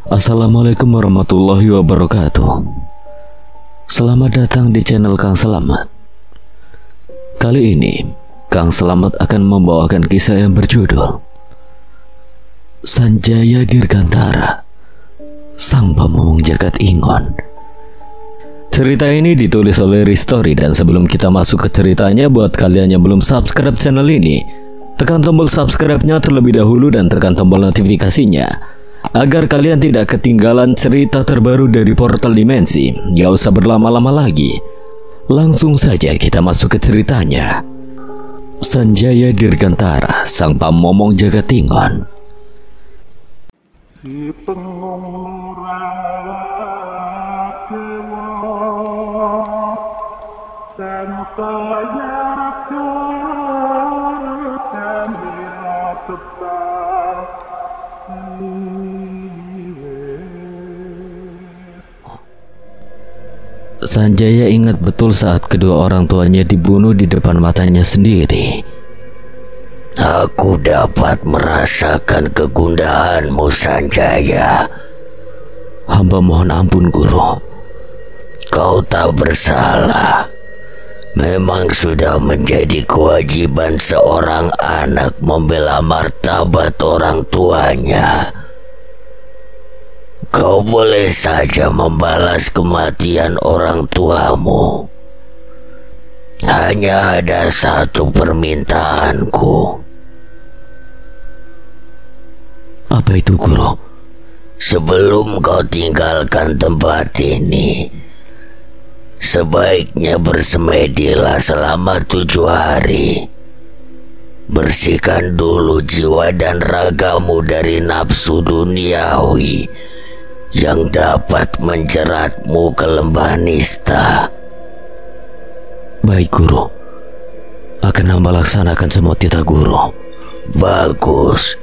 Assalamualaikum warahmatullahi wabarakatuh. Selamat datang di channel Kang Selamat. Kali ini Kang Selamat akan membawakan kisah yang berjudul Sanjaya Dirgantara, Sang Pamomong Jagat Ingon. Cerita ini ditulis oleh Ristori, dan sebelum kita masuk ke ceritanya, buat kalian yang belum subscribe channel ini, tekan tombol subscribe-nya terlebih dahulu dan tekan tombol notifikasinya agar kalian tidak ketinggalan cerita terbaru dari Portal Dimensi. Gak usah berlama-lama lagi, langsung saja kita masuk ke ceritanya. Sanjaya Dirgantara, Sang Pamomong Jagat Ingon. Si pengumura dewa Sampaya Kamira tetap Sanjaya ingat betul saat kedua orang tuanya dibunuh di depan matanya sendiri. Aku dapat merasakan kegundahanmu, Sanjaya. Hamba mohon ampun, Guru. Kau tak bersalah. Memang sudah menjadi kewajiban seorang anak membela martabat orang tuanya. Kau boleh saja membalas kematian orang tuamu. Hanya ada satu permintaanku. Apa itu, Guru? Sebelum kau tinggalkan tempat ini, sebaiknya bersemedilah selama 7 hari. Bersihkan dulu jiwa dan ragamu dari nafsu duniawi yang dapat menjeratmu ke lembah nista. Baik, Guru. Akan hamba laksanakan semua titah Guru. Bagus.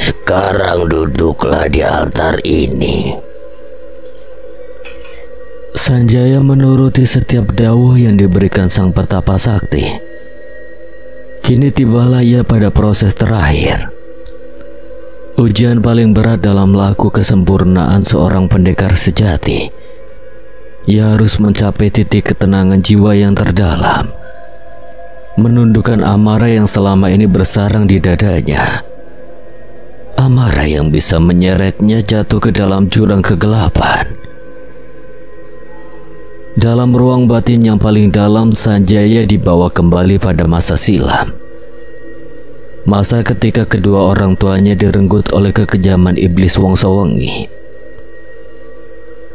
Sekarang duduklah di altar ini. Sanjaya menuruti setiap dawuh yang diberikan sang petapa sakti. Kini tibalah ia pada proses terakhir. Ujian paling berat dalam laku kesempurnaan seorang pendekar sejati. Ia harus mencapai titik ketenangan jiwa yang terdalam, menundukkan amarah yang selama ini bersarang di dadanya. Amarah yang bisa menyeretnya jatuh ke dalam jurang kegelapan. Dalam ruang batin yang paling dalam, Sanjaya dibawa kembali pada masa silam. Masa ketika kedua orang tuanya direnggut oleh kekejaman iblis Wongso Wengi.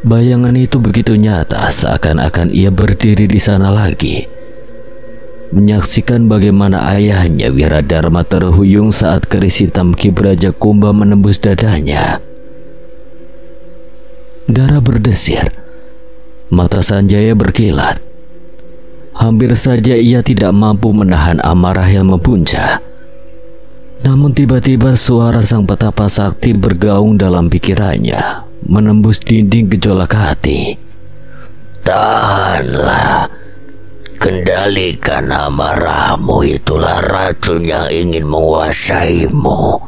Bayangan itu begitu nyata, seakan-akan ia berdiri di sana lagi, menyaksikan bagaimana ayahnya Wiradharma terhuyung saat keris hitam Ki Brajakumbha menembus dadanya. Darah berdesir, mata Sanjaya berkilat. Hampir saja ia tidak mampu menahan amarah yang mempuncak. Namun tiba-tiba suara sang petapa sakti bergaung dalam pikirannya, menembus dinding gejolak hati. Tahanlah. Kendalikan amarahmu, itulah racun yang ingin menguasaimu.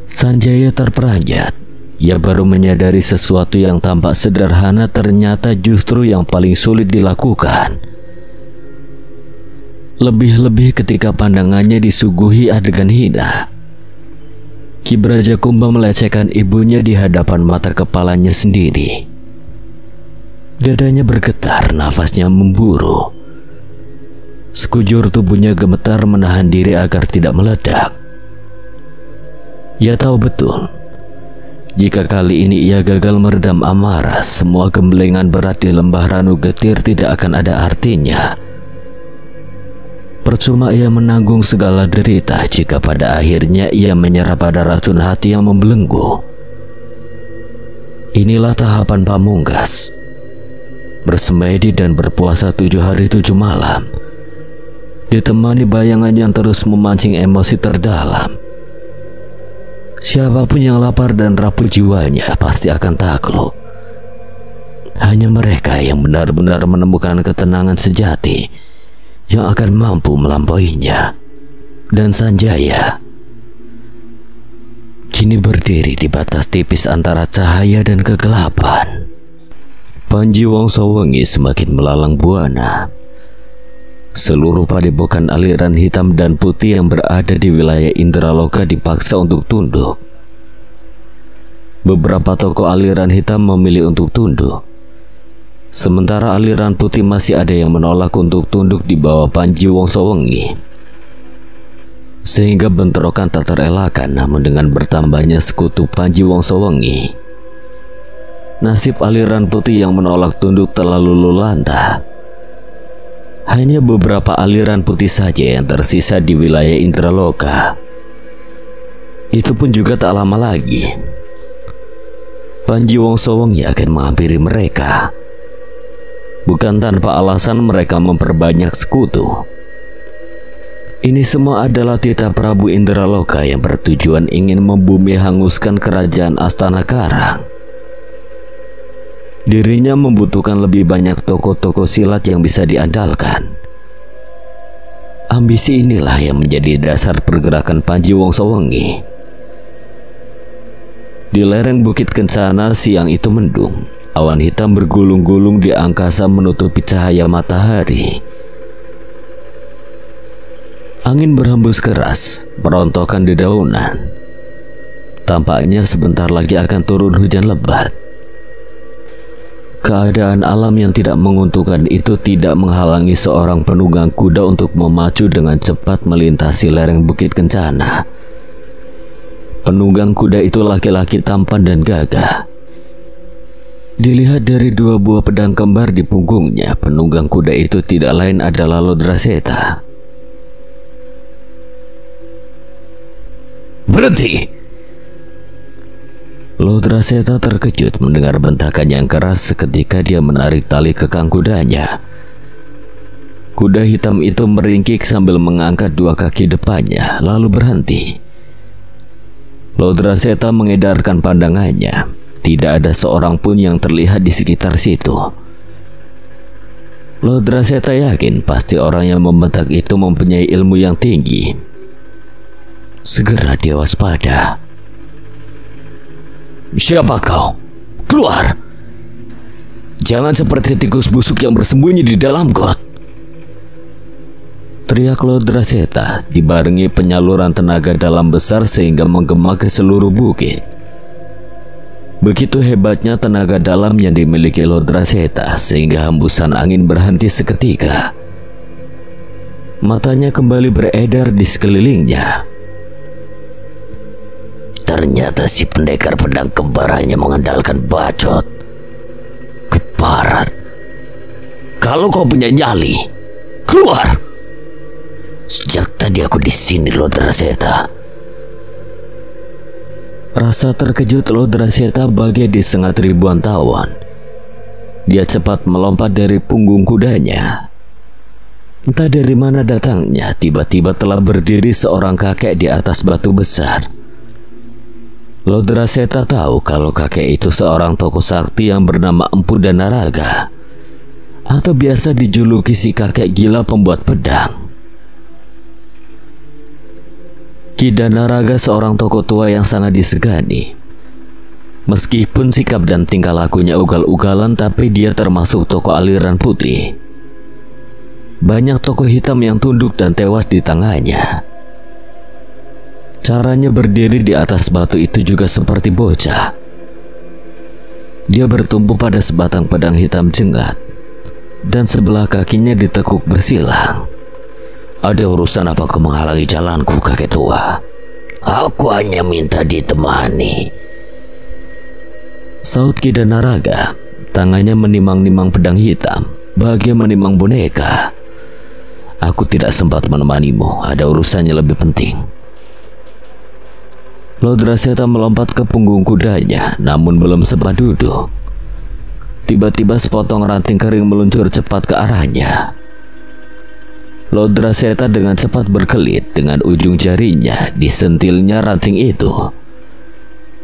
Sanjaya terperanjat. Ia baru menyadari sesuatu yang tampak sederhana ternyata justru yang paling sulit dilakukan. Lebih-lebih ketika pandangannya disuguhi adegan hina. Ki Brajakumbha melecehkan ibunya di hadapan mata kepalanya sendiri. Dadanya bergetar, nafasnya memburu. Sekujur tubuhnya gemetar menahan diri agar tidak meledak. Ia tahu betul, jika kali ini ia gagal meredam amarah, semua gemblengan berat di lembah Ranu Getir tidak akan ada artinya. Percuma ia menanggung segala derita jika pada akhirnya ia menyerah pada racun hati yang membelenggu. Inilah tahapan pamungkas. Bersemedi dan berpuasa 7 hari 7 malam, ditemani bayangan yang terus memancing emosi terdalam. Siapapun yang lapar dan rapuh jiwanya pasti akan takluk. Hanya mereka yang benar-benar menemukan ketenangan sejati yang akan mampu melampauinya. Dan Sanjaya kini berdiri di batas tipis antara cahaya dan kegelapan. Panji Wongsowengi semakin melalang buana. Seluruh padepokan aliran hitam dan putih yang berada di wilayah Indraloka dipaksa untuk tunduk. Beberapa tokoh aliran hitam memilih untuk tunduk, sementara aliran putih masih ada yang menolak untuk tunduk di bawah Panji Wongsowengi. Sehingga bentrokan tak terelakkan. Namun dengan bertambahnya sekutu Panji Wongsowengi, nasib aliran putih yang menolak tunduk terlalu lulanta. Hanya beberapa aliran putih saja yang tersisa di wilayah Indraloka. Itu pun juga tak lama lagi Panji Wongsowengi akan menghampiri mereka. Bukan tanpa alasan mereka memperbanyak sekutu. Ini semua adalah titah Prabu Indraloka yang bertujuan ingin membumi hanguskan kerajaan Astana Karang. Dirinya membutuhkan lebih banyak tokoh-tokoh silat yang bisa diandalkan. Ambisi inilah yang menjadi dasar pergerakan Panji Wongsowengi. Di lereng Bukit Kencana siang itu mendung. Awan hitam bergulung-gulung di angkasa menutupi cahaya matahari. Angin berhembus keras, merontokkan dedaunan. Tampaknya sebentar lagi akan turun hujan lebat. Keadaan alam yang tidak menguntungkan itu tidak menghalangi seorang penunggang kuda untuk memacu dengan cepat melintasi lereng Bukit Kencana. Penunggang kuda itu laki-laki tampan dan gagah. Dilihat dari dua buah pedang kembar di punggungnya, penunggang kuda itu tidak lain adalah Lodraseta. Berhenti! Lodraseta terkejut mendengar bentakan yang keras seketika dia menarik tali kekang kudanya. Kuda hitam itu meringkik sambil mengangkat dua kaki depannya, lalu berhenti. Lodraseta mengedarkan pandangannya. Tidak ada seorang pun yang terlihat di sekitar situ. Lodraseta yakin pasti orang yang membentak itu mempunyai ilmu yang tinggi. Segera dia waspada. Siapa kau? Keluar! Jangan seperti tikus busuk yang bersembunyi di dalam got. Teriak Lodraseta dibarengi penyaluran tenaga dalam besar sehingga menggema ke seluruh bukit. Begitu hebatnya tenaga dalam yang dimiliki Lodraseta sehingga hembusan angin berhenti seketika. Matanya kembali beredar di sekelilingnya. Ternyata si pendekar pedang kembar hanya mengandalkan bacot. Keparat. Kalau kau punya nyali, keluar! Sejak tadi aku di sini, Lodraseta. Rasa terkejut Lodraseta bagai disengat ribuan tawon. Dia cepat melompat dari punggung kudanya. Entah dari mana datangnya, tiba-tiba telah berdiri seorang kakek di atas batu besar. Lodraseta tahu kalau kakek itu seorang tokoh sakti yang bernama Empu Danaraga, atau biasa dijuluki si kakek gila pembuat pedang. Ki Danaraga seorang tokoh tua yang sangat disegani. Meskipun sikap dan tingkah lakunya ugal-ugalan, tapi dia termasuk tokoh aliran putih. Banyak tokoh hitam yang tunduk dan tewas di tangannya. Caranya berdiri di atas batu itu juga seperti bocah. Dia bertumpu pada sebatang pedang hitam jengat, dan sebelah kakinya ditekuk bersilang. Ada urusan apa kau menghalangi jalanku, kakek tua? Aku hanya minta ditemani, saut Ki Danaraga. Tangannya menimang-nimang pedang hitam, bagai menimang boneka. Aku tidak sempat menemanimu, ada urusannya lebih penting. Lodraseta melompat ke punggung kudanya, namun belum sempat duduk. Tiba-tiba sepotong ranting kering meluncur cepat ke arahnya. Lodraseta dengan cepat berkelit, dengan ujung jarinya disentilnya ranting itu.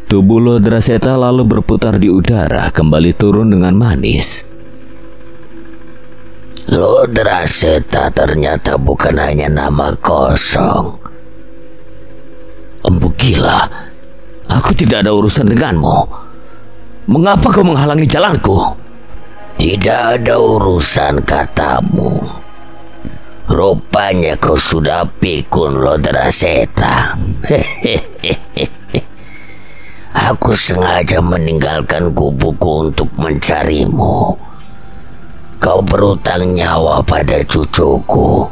Tubuh Lodraseta lalu berputar di udara, kembali turun dengan manis. Lodraseta ternyata bukan hanya nama kosong. Empu gila, Aku tidak ada urusan denganmu. Mengapa kau menghalangi jalanku? Tidak ada urusan katamu. Rupanya kau sudah pikun, Lodraseta. Aku sengaja meninggalkan kubuku untuk mencarimu. Kau berutang nyawa pada cucuku.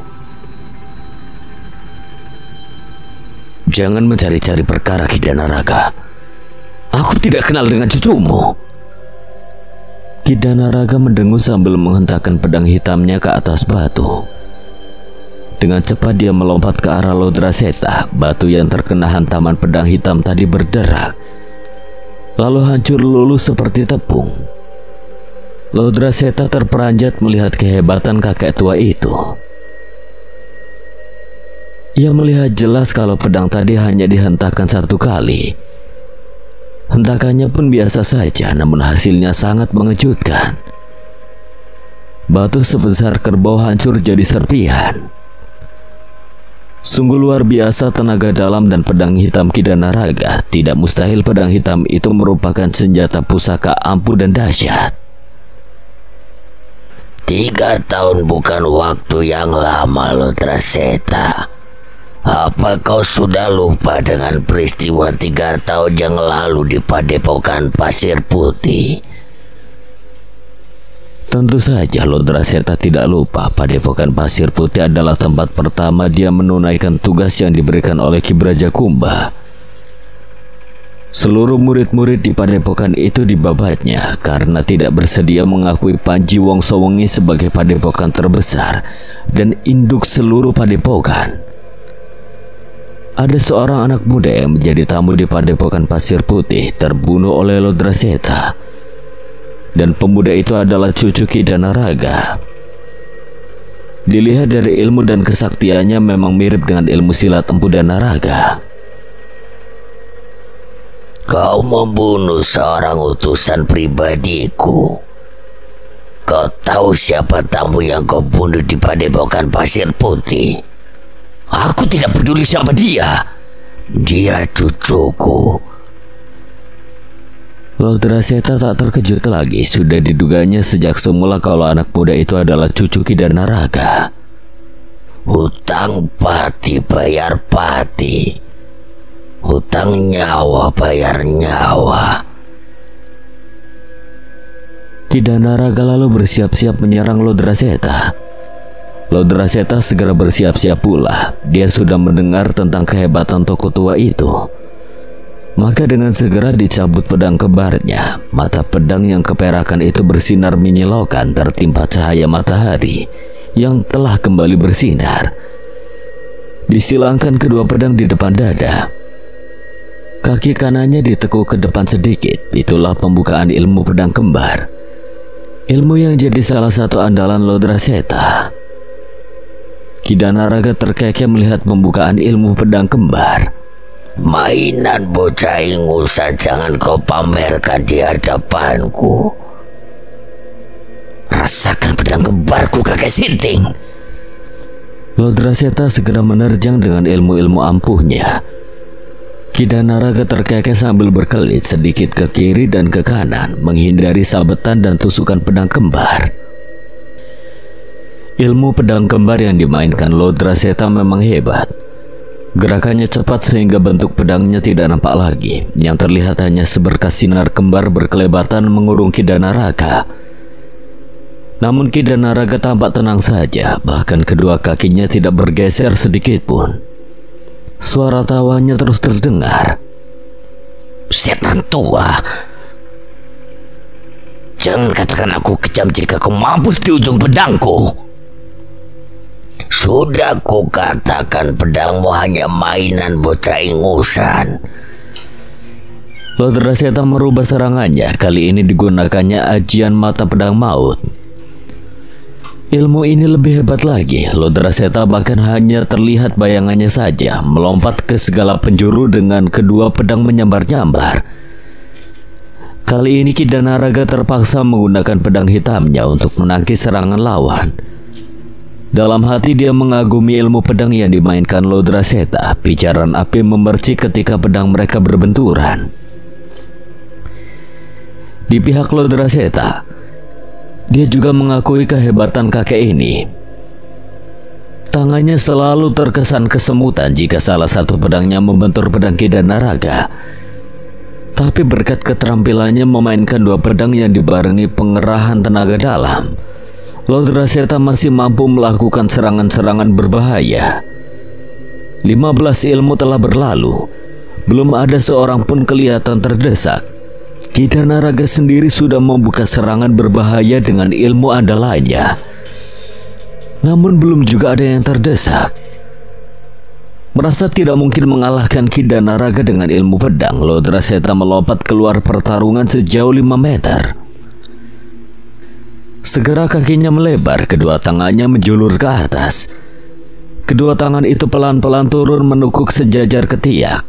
Jangan mencari-cari perkara, Kidanaraga. Aku tidak kenal dengan cucumu. Kidanaraga mendengus sambil menghentakkan pedang hitamnya ke atas batu. Dengan cepat dia melompat ke arah Lodraseta. Batu yang terkena hantaman pedang hitam tadi berderak, lalu hancur luluh seperti tepung. Lodraseta terperanjat melihat kehebatan kakek tua itu. Ia melihat jelas kalau pedang tadi hanya dihentakkan satu kali. Hentakannya pun biasa saja, namun hasilnya sangat mengejutkan. Batu sebesar kerbau hancur jadi serpihan. Sungguh luar biasa tenaga dalam dan pedang hitam Kidanaraga. Tidak mustahil pedang hitam itu merupakan senjata pusaka ampuh dan dahsyat. 3 tahun bukan waktu yang lama, Lodraseta. Apa kau sudah lupa dengan peristiwa 3 tahun yang lalu di Padepokan Pasir Putih? Tentu saja Lodraseta tidak lupa. Padepokan Pasir Putih adalah tempat pertama dia menunaikan tugas yang diberikan oleh Ki Brajakumba. Seluruh murid-murid di padepokan itu dibabatnya karena tidak bersedia mengakui Panji Wongsowengi sebagai padepokan terbesar dan induk seluruh padepokan. Ada seorang anak muda yang menjadi tamu di Padepokan Pasir Putih terbunuh oleh Lodraseta, dan pemuda itu adalah cucu Kidanaraga. Dilihat dari ilmu dan kesaktiannya memang mirip dengan ilmu silat Empu Danaraga. Kau membunuh seorang utusan pribadiku. Kau tahu siapa tamu yang kau bunuh di Padepokan Pasir Putih? Aku tidak peduli siapa dia. Dia cucuku. Lodraseta tak terkejut lagi. Sudah diduganya sejak semula kalau anak muda itu adalah cucu Kidanaraga. Hutang pati bayar pati. Hutang nyawa bayar nyawa. Kidanaraga lalu bersiap-siap menyerang Lodraseta. Lodraseta segera bersiap-siap pula. Dia sudah mendengar tentang kehebatan tokoh tua itu. Maka dengan segera dicabut pedang kembarnya. Mata pedang yang keperakan itu bersinar menyilaukan tertimpa cahaya matahari yang telah kembali bersinar. Disilangkan kedua pedang di depan dada. Kaki kanannya ditekuk ke depan sedikit. Itulah pembukaan ilmu pedang kembar. Ilmu yang jadi salah satu andalan Lodraseta. Kidanaraga terkekeh melihat pembukaan ilmu pedang kembar. Mainan bocah ingusan jangan kau pamerkan di hadapanku. Rasakan pedang kembarku, kakek Sinting. Lodraseta segera menerjang dengan ilmu-ilmu ampuhnya. Kidanaraga terkekeh sambil berkelit sedikit ke kiri dan ke kanan, menghindari sabetan dan tusukan pedang kembar. Ilmu pedang kembar yang dimainkan Lodraseta memang hebat. Gerakannya cepat sehingga bentuk pedangnya tidak nampak lagi. Yang terlihat hanya seberkas sinar kembar berkelebatan mengurung Kidanaraga. Namun Kidanaraga tampak tenang saja. Bahkan kedua kakinya tidak bergeser sedikit pun. Suara tawanya terus terdengar. Setan tua, jangan katakan aku kejam jika kau mampus di ujung pedangku. Sudah kukatakan pedangmu hanya mainan bocah ingusan. Lodraseta merubah serangannya. Kali ini digunakannya ajian mata pedang maut. Ilmu ini lebih hebat lagi. Lodraseta bahkan hanya terlihat bayangannya saja melompat ke segala penjuru dengan kedua pedang menyambar-nyambar. Kali ini Kidanaraga terpaksa menggunakan pedang hitamnya untuk menangkis serangan lawan. Dalam hati dia mengagumi ilmu pedang yang dimainkan Lodraseta. Picaran api memercik ketika pedang mereka berbenturan. Di pihak Lodraseta, dia juga mengakui kehebatan kakek ini. Tangannya selalu terkesan kesemutan jika salah satu pedangnya membentur pedang Kidanaraga. Tapi berkat keterampilannya memainkan dua pedang yang dibarengi pengerahan tenaga dalam, Lodraseta masih mampu melakukan serangan-serangan berbahaya. 15 ilmu telah berlalu, belum ada seorang pun kelihatan terdesak. Kidanaraga sendiri sudah membuka serangan berbahaya dengan ilmu andalannya. Namun belum juga ada yang terdesak. Merasa tidak mungkin mengalahkan Kidanaraga dengan ilmu pedang, Lodraseta melompat keluar pertarungan sejauh 5 meter. Segera kakinya melebar, kedua tangannya menjulur ke atas. Kedua tangan itu pelan-pelan turun menukuk sejajar ketiak.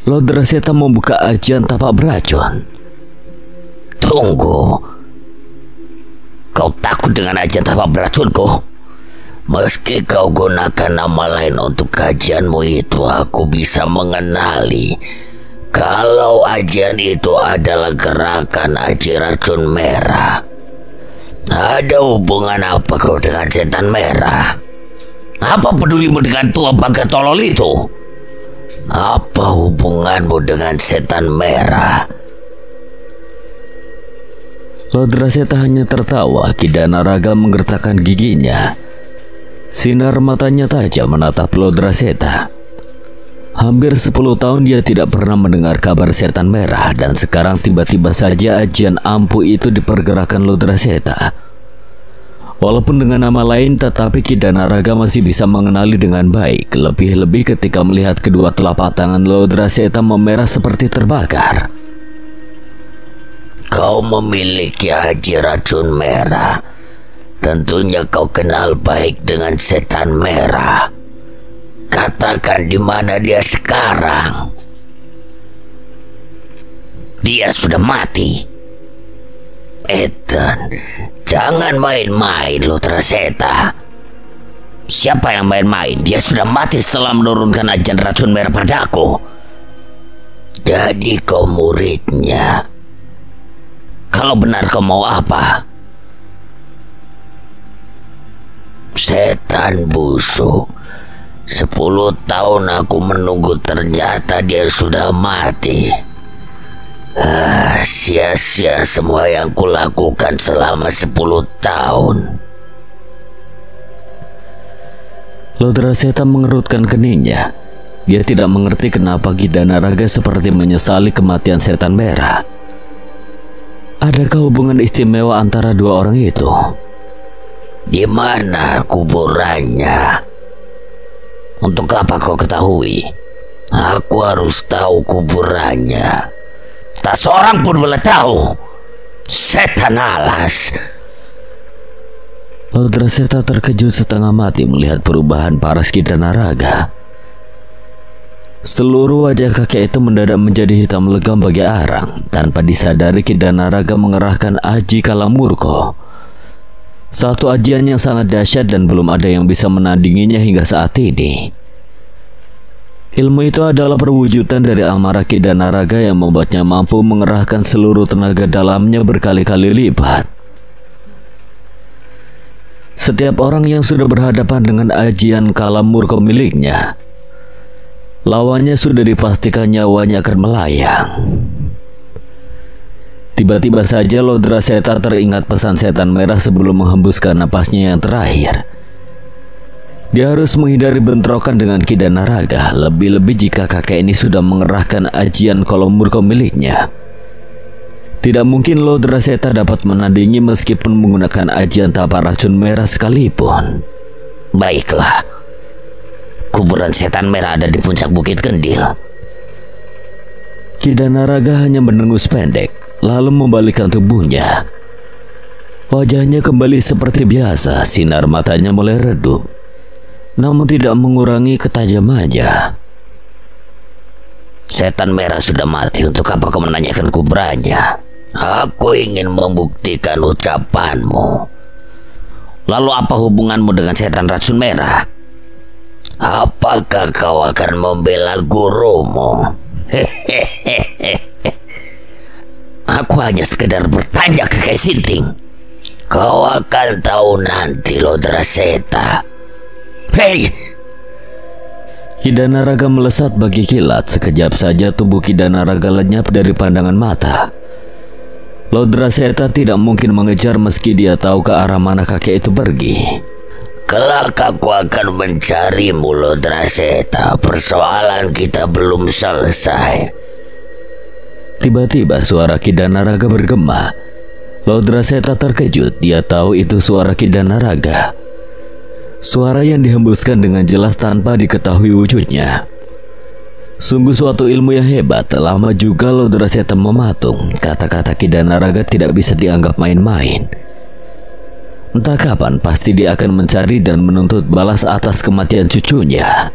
Lodraseta membuka ajian tapak beracun. Tunggu. Kau takut dengan ajian tapak beracunku? Meski kau gunakan nama lain untuk kajianmu itu, aku bisa mengenali kalau ajian itu adalah gerakan aji racun merah. Ada hubungan apa kau dengan setan merah? Apa pedulimu dengan tua bangka tolol itu? Apa hubunganmu dengan setan merah? Lodraseta hanya tertawa. Kidanaraga menggertakkan giginya. Sinar matanya tajam menatap Lodraseta. Hampir 10 tahun dia tidak pernah mendengar kabar setan merah, dan sekarang tiba-tiba saja ajian ampuh itu dipergerakan Lodraseta. Walaupun dengan nama lain, tetapi Kidanaraga masih bisa mengenali dengan baik, lebih-lebih ketika melihat kedua telapak tangan Lodraseta memerah seperti terbakar. Kau memiliki aji racun merah. Tentunya kau kenal baik dengan setan merah. Katakan di mana dia sekarang. Dia sudah mati. Ethan, jangan main-main Lodraseta. Siapa yang main-main? Dia sudah mati setelah menurunkan ajian racun merah padaku. Jadi kau muridnya. Kalau benar kau mau apa? Setan busuk. 10 tahun aku menunggu, ternyata dia sudah mati. Sia-sia semua yang kulakukan selama 10 tahun. Lodraseta mengerutkan keningnya. Dia tidak mengerti kenapa Kidanaraga seperti menyesali kematian setan merah. Adakah hubungan istimewa antara dua orang itu? Di mana kuburannya? Untuk apa kau ketahui? Aku harus tahu kuburannya. Tak seorang pun boleh tahu. Setan alas. Lodraseta terkejut setengah mati melihat perubahan paras Kidanaraga. Seluruh wajah kakek itu mendadak menjadi hitam legam bagi arang. Tanpa disadari, Kidanaraga mengerahkan Aji Kalamurko. Satu ajian yang sangat dahsyat dan belum ada yang bisa menandinginya hingga saat ini. Ilmu itu adalah perwujudan dari amarah Kidanaraga yang membuatnya mampu mengerahkan seluruh tenaga dalamnya berkali-kali lipat. Setiap orang yang sudah berhadapan dengan ajian Kalamurko miliknya, lawannya sudah dipastikan nyawanya akan melayang. Tiba-tiba saja Lodraseta teringat pesan setan merah sebelum menghembuskan napasnya yang terakhir. Dia harus menghindari bentrokan dengan Kidanaraga, lebih-lebih jika kakek ini sudah mengerahkan ajian Kalamurko miliknya. Tidak mungkin Lodraseta dapat menandingi meskipun menggunakan ajian tapak racun merah sekalipun. Baiklah. Kuburan setan merah ada di puncak Bukit Kendil. Kidanaraga hanya mendengus pendek, lalu membalikkan tubuhnya. Wajahnya kembali seperti biasa, sinar matanya mulai redup, namun tidak mengurangi ketajamannya. Setan merah sudah mati, untuk apa kau menanyakan kuburannya? Aku ingin membuktikan ucapanmu. Lalu apa hubunganmu dengan setan racun merah? Apakah kau akan membela gurumu? Aku hanya sekedar bertanya ke Kyai Sinting. Kau akan tahu nanti, Lodraseta. Hei! Ki Danaraga melesat bagi kilat. Sekejap saja tubuh Ki Danaraga lenyap dari pandangan mata. Lodraseta tidak mungkin mengejar meski dia tahu ke arah mana kakek itu pergi. Kelak aku akan mencarimu, Lodraseta. Persoalan kita belum selesai. Tiba-tiba suara Ki Danaraga bergema. Lodraseta terkejut. Dia tahu itu suara Ki Danaraga. Suara yang dihembuskan dengan jelas tanpa diketahui wujudnya. Sungguh suatu ilmu yang hebat. Lama juga Lodraseta mematung. Kata-kata Ki Danaraga tidak bisa dianggap main-main. Entah kapan pasti dia akan mencari dan menuntut balas atas kematian cucunya.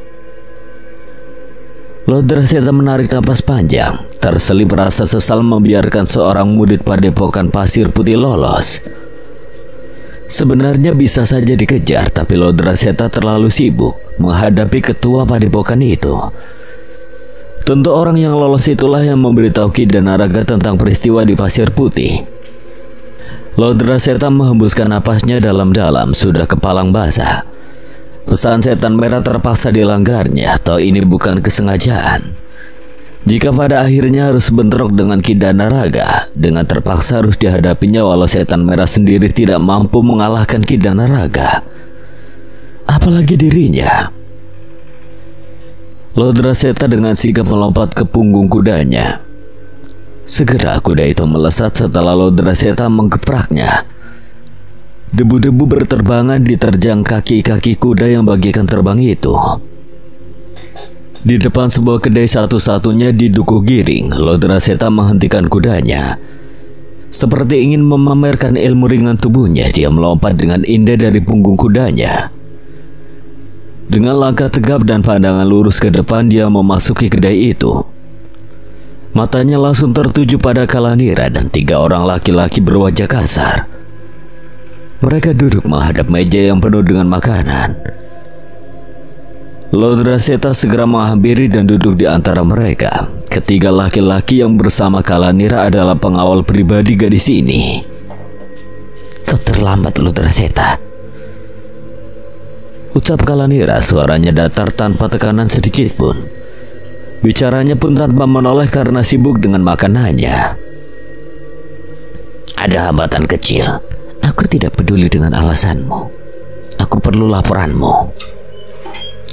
Lodraseta menarik napas panjang. Terselip rasa sesal membiarkan seorang murid padepokan Pasir Putih lolos. Sebenarnya bisa saja dikejar, tapi Lodraseta terlalu sibuk menghadapi ketua padepokan itu. Tentu orang yang lolos itulah yang memberitahu Ki Danaraga tentang peristiwa di Pasir Putih. Lodraseta menghembuskan napasnya dalam-dalam, sudah kepalang basah. Pesan setan merah terpaksa dilanggarnya, atau ini bukan kesengajaan. Jika pada akhirnya harus bentrok dengan Ki Danaraga, dengan terpaksa harus dihadapinya walau setan merah sendiri tidak mampu mengalahkan Ki Danaraga. Apalagi dirinya. Lodraseta dengan sigap melompat ke punggung kudanya. Segera kuda itu melesat setelah Lodraseta menggepraknya. Debu-debu berterbangan diterjang kaki-kaki kuda yang bagaikan terbang itu. Di depan sebuah kedai satu-satunya di Dukuh Giring, Lodraseta menghentikan kudanya. Seperti ingin memamerkan ilmu ringan tubuhnya, dia melompat dengan indah dari punggung kudanya. Dengan langkah tegap dan pandangan lurus ke depan, dia memasuki kedai itu. Matanya langsung tertuju pada Kalanira dan 3 orang laki-laki berwajah kasar. Mereka duduk menghadap meja yang penuh dengan makanan. Lodraseta segera menghampiri dan duduk di antara mereka. Ketiga laki-laki yang bersama Kalanira adalah pengawal pribadi gadis ini. Kau terlambat, Lodraseta, ucap Kalanira, suaranya datar tanpa tekanan sedikit pun. Bicaranya pun tanpa menoleh karena sibuk dengan makanannya. Ada hambatan kecil. Aku tidak peduli dengan alasanmu. Aku perlu laporanmu.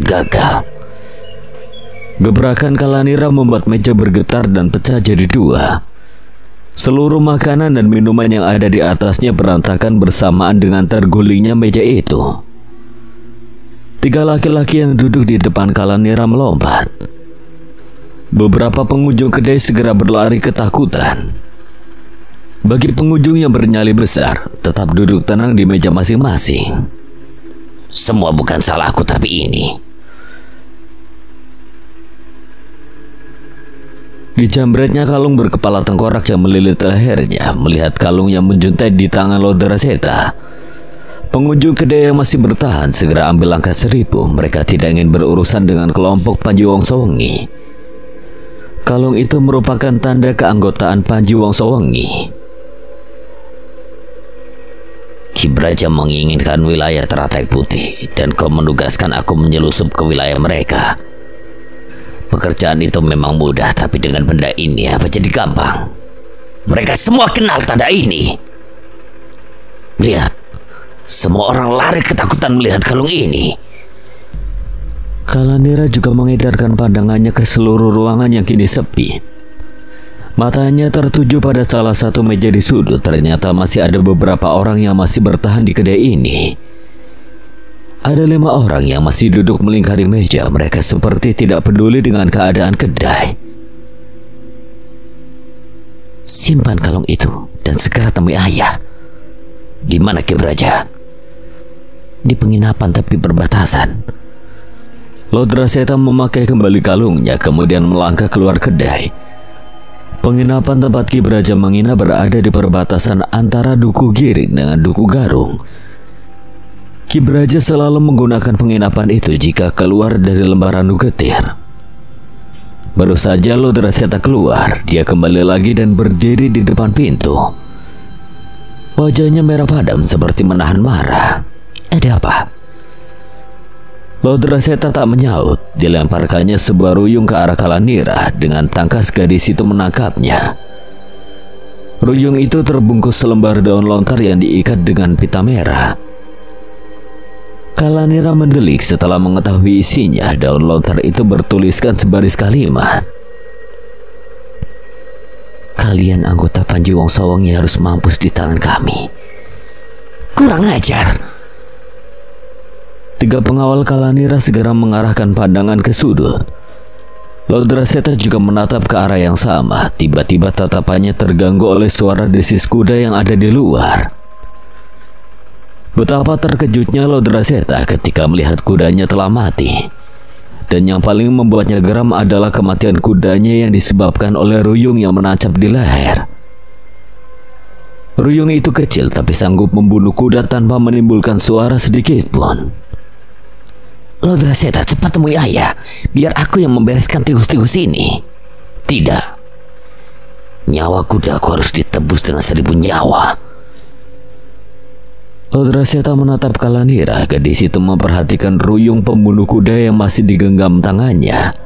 Gagal. Gebrakan Kalanira membuat meja bergetar dan pecah jadi 2. Seluruh makanan dan minuman yang ada di atasnya berantakan bersamaan dengan tergulingnya meja itu. 3 laki-laki yang duduk di depan Kalanira melompat. Beberapa pengunjung kedai segera berlari ketakutan. Bagi pengunjung yang bernyali besar, tetap duduk tenang di meja masing-masing. Semua bukan salahku, tapi ini. Dijambretnya kalung berkepala tengkorak yang melilit lehernya. Melihat kalung yang menjuntai di tangan Lodraseta, pengunjung kedai yang masih bertahan segera ambil langkah seribu. Mereka tidak ingin berurusan dengan kelompok Panji Wongsowengi. Kalung itu merupakan tanda keanggotaan Panji Wongsowengi. Ki Braja menginginkan wilayah teratai putih, dan kau menugaskan aku menyelusup ke wilayah mereka. Pekerjaan itu memang mudah, tapi dengan benda ini apa jadi gampang? Mereka semua kenal tanda ini. Lihat, semua orang lari ketakutan melihat kalung ini. Kalanira juga mengedarkan pandangannya ke seluruh ruangan yang kini sepi. Matanya tertuju pada salah satu meja di sudut. Ternyata masih ada beberapa orang yang masih bertahan di kedai ini. Ada 5 orang yang masih duduk melingkari meja. Mereka seperti tidak peduli dengan keadaan kedai. Simpan kalung itu dan segera temui ayah. Di mana Ki Braja? Di penginapan tapi berbatasan. Lodraseta memakai kembali kalungnya, kemudian melangkah keluar kedai. Penginapan tempat Ki Braja menginap berada di perbatasan antara Dukuh Giring dengan Dukuh Garung. Ki Braja selalu menggunakan penginapan itu jika keluar dari lembaran Nugetir. Baru saja Lodraseta keluar, dia kembali lagi dan berdiri di depan pintu. Wajahnya merah padam seperti menahan marah. Ada apa? Lodraseta tak menyaut. Dilemparkannya sebuah ruyung ke arah Kalanira. Dengan tangkas gadis itu menangkapnya. Ruyung itu terbungkus selembar daun lontar yang diikat dengan pita merah. Kalanira mendelik setelah mengetahui isinya. Daun lontar itu bertuliskan sebaris kalimat. Kalian anggota Panji Wongsawangi harus mampus di tangan kami. Kurang ajar. 3 pengawal Kalanira segera mengarahkan pandangan ke sudut. Lodraseta juga menatap ke arah yang sama. Tiba-tiba tatapannya terganggu oleh suara desis kuda yang ada di luar. Betapa terkejutnya Lodraseta ketika melihat kudanya telah mati. Dan yang paling membuatnya geram adalah kematian kudanya yang disebabkan oleh ruyung yang menancap di leher. Ruyung itu kecil tapi sanggup membunuh kuda tanpa menimbulkan suara sedikit pun. Lodraseta, cepat temui ayah, biar aku yang membereskan tikus-tikus ini. Tidak. Nyawa kudaku harus ditebus dengan 1000 nyawa. Lodraseta menatap Kalanira. Gadis itu memperhatikan ruyung pembunuh kuda yang masih digenggam tangannya.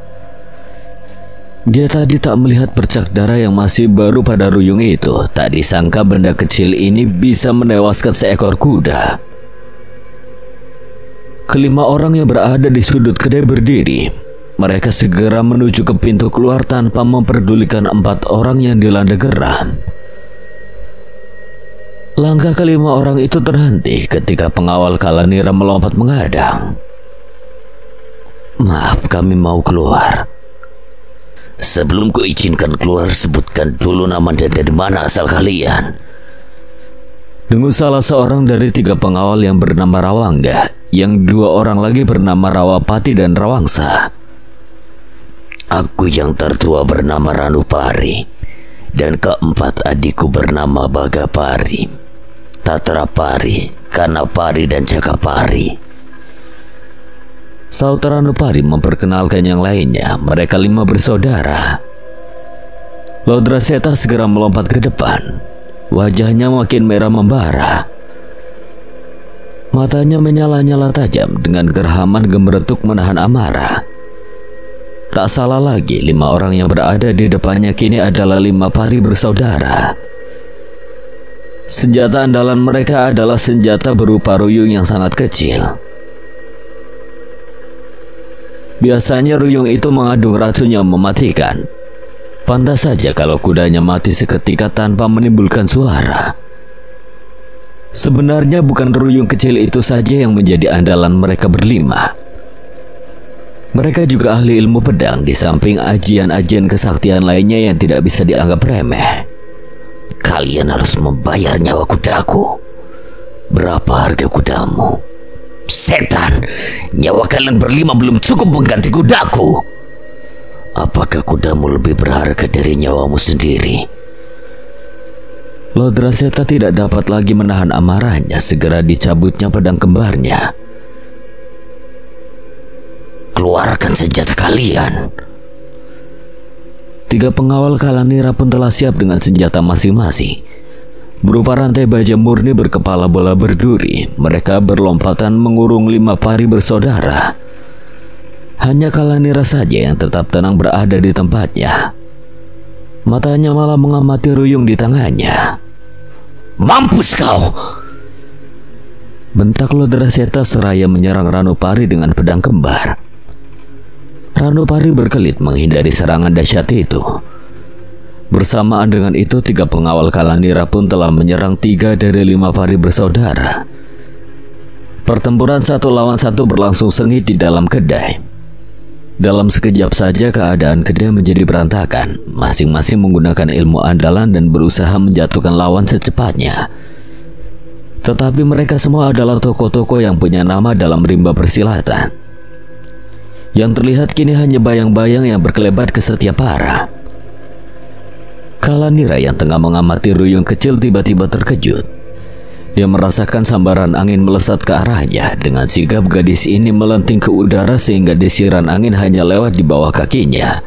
Dia tadi tak melihat bercak darah yang masih baru pada ruyung itu. Tak disangka benda kecil ini bisa menewaskan seekor kuda. Kelima orang yang berada di sudut kedai berdiri. Mereka segera menuju ke pintu keluar tanpa memperdulikan 4 orang yang dilanda geram. Langkah kelima orang itu terhenti ketika pengawal Kalanira melompat menghadang. Maaf, kami mau keluar. Sebelum kuizinkan keluar, sebutkan dulu nama dan dari mana asal kalian. Dengus salah seorang dari 3 pengawal yang bernama Rawangga, yang 2 orang lagi bernama Rawapati dan Rawangsa. Aku yang tertua bernama Ranupari, dan keempat adikku bernama Bagapari, Tatrapari, Kanapari, dan Jakapari. Saudara Ranupari memperkenalkan yang lainnya. Mereka 5 bersaudara. Lodraseta segera melompat ke depan. Wajahnya makin merah membara. Matanya menyala-nyala tajam dengan gerhaman gemeretuk menahan amarah. Tak salah lagi, 5 orang yang berada di depannya kini adalah 5 pari bersaudara. Senjata andalan mereka adalah senjata berupa ruyung yang sangat kecil. Biasanya ruyung itu mengandung racun yang mematikan. Pantas saja kalau kudanya mati seketika tanpa menimbulkan suara. Sebenarnya bukan ruyung kecil itu saja yang menjadi andalan mereka berlima. Mereka juga ahli ilmu pedang di samping ajian-ajian kesaktian lainnya yang tidak bisa dianggap remeh. Kalian harus membayar nyawa kudaku. Berapa harga kudamu? Setan, nyawa kalian berlima belum cukup mengganti kudaku. Apakah kudamu lebih berharga dari nyawamu sendiri? Lodraseta tidak dapat lagi menahan amarahnya. Segera dicabutnya pedang kembarnya. Keluarkan senjata kalian. 3 pengawal Kalanira pun telah siap dengan senjata masing-masing. Berupa rantai baja murni berkepala bola berduri. Mereka berlompatan mengurung 5 pari bersaudara. Hanya Kalanira saja yang tetap tenang berada di tempatnya. Matanya malah mengamati ruyung di tangannya. Mampus kau! Bentak Lodraseta seraya menyerang Ranupari dengan pedang kembar. Ranupari berkelit menghindari serangan dahsyat itu. Bersamaan dengan itu 3 pengawal Kalanira pun telah menyerang 3 dari 5 pari bersaudara. Pertempuran 1 lawan 1 berlangsung sengit di dalam kedai. Dalam sekejap saja keadaan kedai menjadi berantakan. Masing-masing menggunakan ilmu andalan dan berusaha menjatuhkan lawan secepatnya. Tetapi mereka semua adalah tokoh-tokoh yang punya nama dalam rimba persilatan. Yang terlihat kini hanya bayang-bayang yang berkelebat ke setiap arah. Kalanira yang tengah mengamati ruyung kecil tiba-tiba terkejut. Dia merasakan sambaran angin melesat ke arahnya. Dengan sigap gadis ini melenting ke udara sehingga desiran angin hanya lewat di bawah kakinya.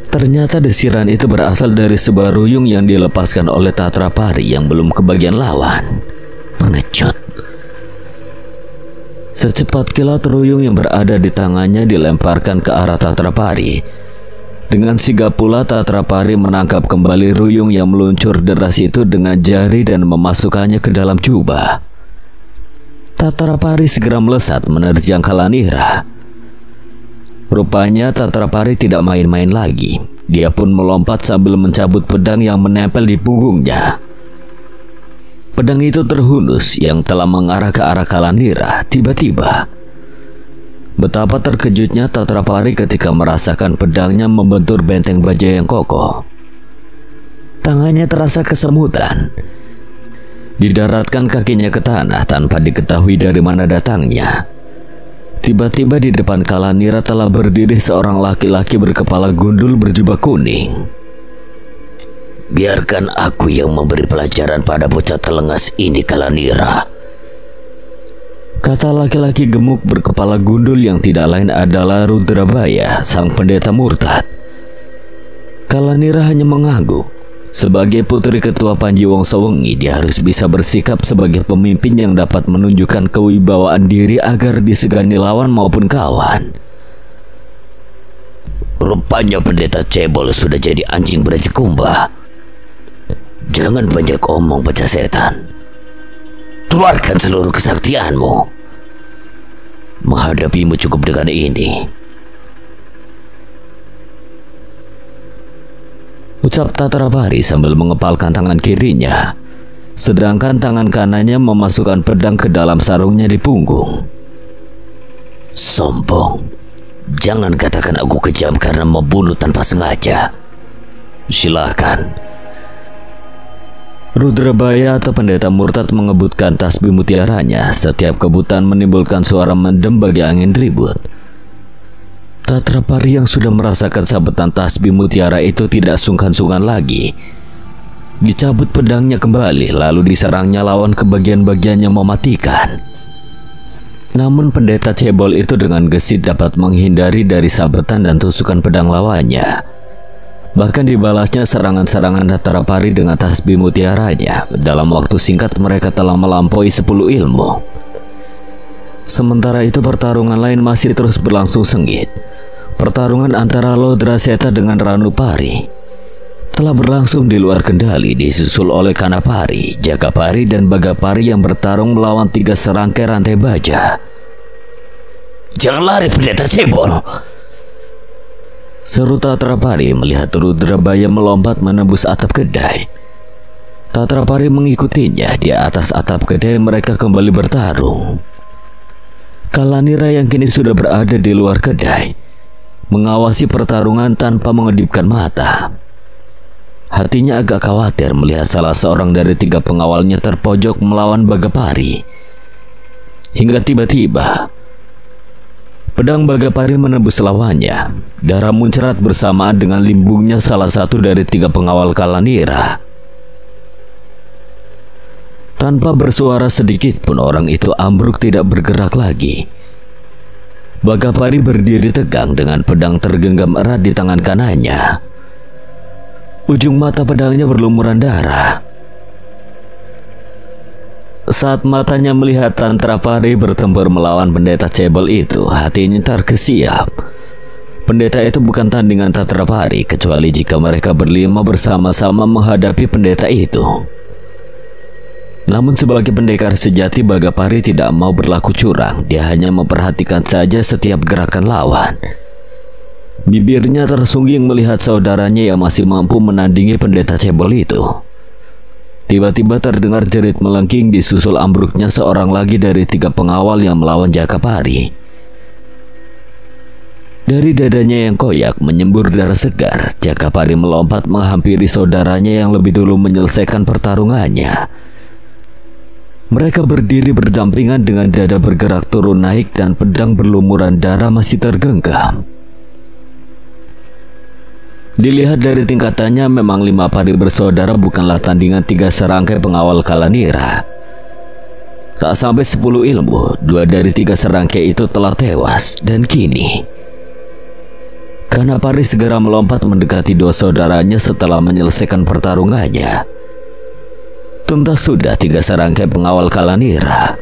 Ternyata desiran itu berasal dari sebuah ruyung yang dilepaskan oleh Tatrapari yang belum kebagian lawan. Pengecut. Secepat kilat ruyung yang berada di tangannya dilemparkan ke arah Tatrapari. Dengan sigap pula Tatrapari menangkap kembali ruyung yang meluncur deras itu dengan jari dan memasukkannya ke dalam jubah. Tatrapari segera melesat menerjang Kalanira. Rupanya Tatrapari tidak main-main lagi. Dia pun melompat sambil mencabut pedang yang menempel di punggungnya. Pedang itu terhunus yang telah mengarah ke arah Kalanira. Tiba-tiba, betapa terkejutnya Tatrapari ketika merasakan pedangnya membentur benteng baja yang kokoh. Tangannya terasa kesemutan. Didaratkan kakinya ke tanah tanpa diketahui dari mana datangnya. Tiba-tiba di depan Kalanira telah berdiri seorang laki-laki berkepala gundul berjubah kuning. Biarkan aku yang memberi pelajaran pada bocah telengas ini, Kalanira, kata laki-laki gemuk berkepala gundul yang tidak lain adalah Rudrabaya, sang pendeta murtad. Kalanira hanya mengangguk. Sebagai putri ketua Panji Wongsowengi, dia harus bisa bersikap sebagai pemimpin yang dapat menunjukkan kewibawaan diri agar disegani lawan maupun kawan. Rupanya pendeta cebol sudah jadi anjing berajikumba. Jangan banyak omong, bocah setan. Keluarkan seluruh kesaktianmu. Menghadapimu cukup dengan ini, ucap Tatrapari sambil mengepalkan tangan kirinya, sedangkan tangan kanannya memasukkan pedang ke dalam sarungnya di punggung. Sombong. Jangan katakan aku kejam karena membunuh tanpa sengaja. Silakan. Rudrabaya atau pendeta murtad mengebutkan tasbih mutiaranya. Setiap kebutan menimbulkan suara mendem bagi angin ribut. Tatrapari yang sudah merasakan sabetan tasbih mutiara itu tidak sungkan-sungkan lagi. Dicabut pedangnya kembali, lalu diserangnya lawan ke bagian-bagian yang mematikan. Namun pendeta cebol itu dengan gesit dapat menghindari dari sabetan dan tusukan pedang lawannya. Bahkan dibalasnya serangan-serangan Tatrapari dengan tasbih mutiaranya. Dalam waktu singkat mereka telah melampaui 10 ilmu. Sementara itu pertarungan lain masih terus berlangsung sengit. Pertarungan antara Lodraseta dengan Ranupari telah berlangsung di luar kendali, disusul oleh Kanapari, Jakapari, dan Bagapari yang bertarung melawan 3 serangkai rantai baja. Jangan lari, pendeta cebol, seru Tatrapari melihat Rudrabaya melompat menembus atap kedai. Tatrapari mengikutinya. Di atas atap kedai mereka kembali bertarung. Kalanira yang kini sudah berada di luar kedai mengawasi pertarungan tanpa mengedipkan mata. Hatinya agak khawatir melihat salah seorang dari 3 pengawalnya terpojok melawan Bagapari. Hingga tiba-tiba pedang Bagapari menembus lawannya. Darah muncrat bersamaan dengan limbungnya salah satu dari 3 pengawal Kalanira. Tanpa bersuara sedikit pun orang itu ambruk tidak bergerak lagi. Bagapari berdiri tegang dengan pedang tergenggam erat di tangan kanannya. Ujung mata pedangnya berlumuran darah. Saat matanya melihat Tatrapari bertempur melawan pendeta cebol itu, hatinya terkesiap. Pendeta itu bukan tandingan Tatrapari, kecuali jika mereka berlima bersama-sama menghadapi pendeta itu. Namun sebagai pendekar sejati, Bagapari tidak mau berlaku curang. Dia hanya memperhatikan saja setiap gerakan lawan. Bibirnya tersungging melihat saudaranya yang masih mampu menandingi pendeta cebol itu. Tiba-tiba terdengar jerit melengking disusul ambruknya seorang lagi dari 3 pengawal yang melawan Jakapari. Dari dadanya yang koyak menyembur darah segar. Jakapari melompat menghampiri saudaranya yang lebih dulu menyelesaikan pertarungannya. Mereka berdiri berdampingan dengan dada bergerak turun naik dan pedang berlumuran darah masih tergenggam. Dilihat dari tingkatannya, memang 5 pari bersaudara bukanlah tandingan 3 serangkai pengawal Kalanira. Tak sampai 10 ilmu, 2 dari 3 serangkai itu telah tewas. Dan kini Kanapari segera melompat mendekati 2 saudaranya setelah menyelesaikan pertarungannya. Tuntas sudah 3 serangkai pengawal Kalanira.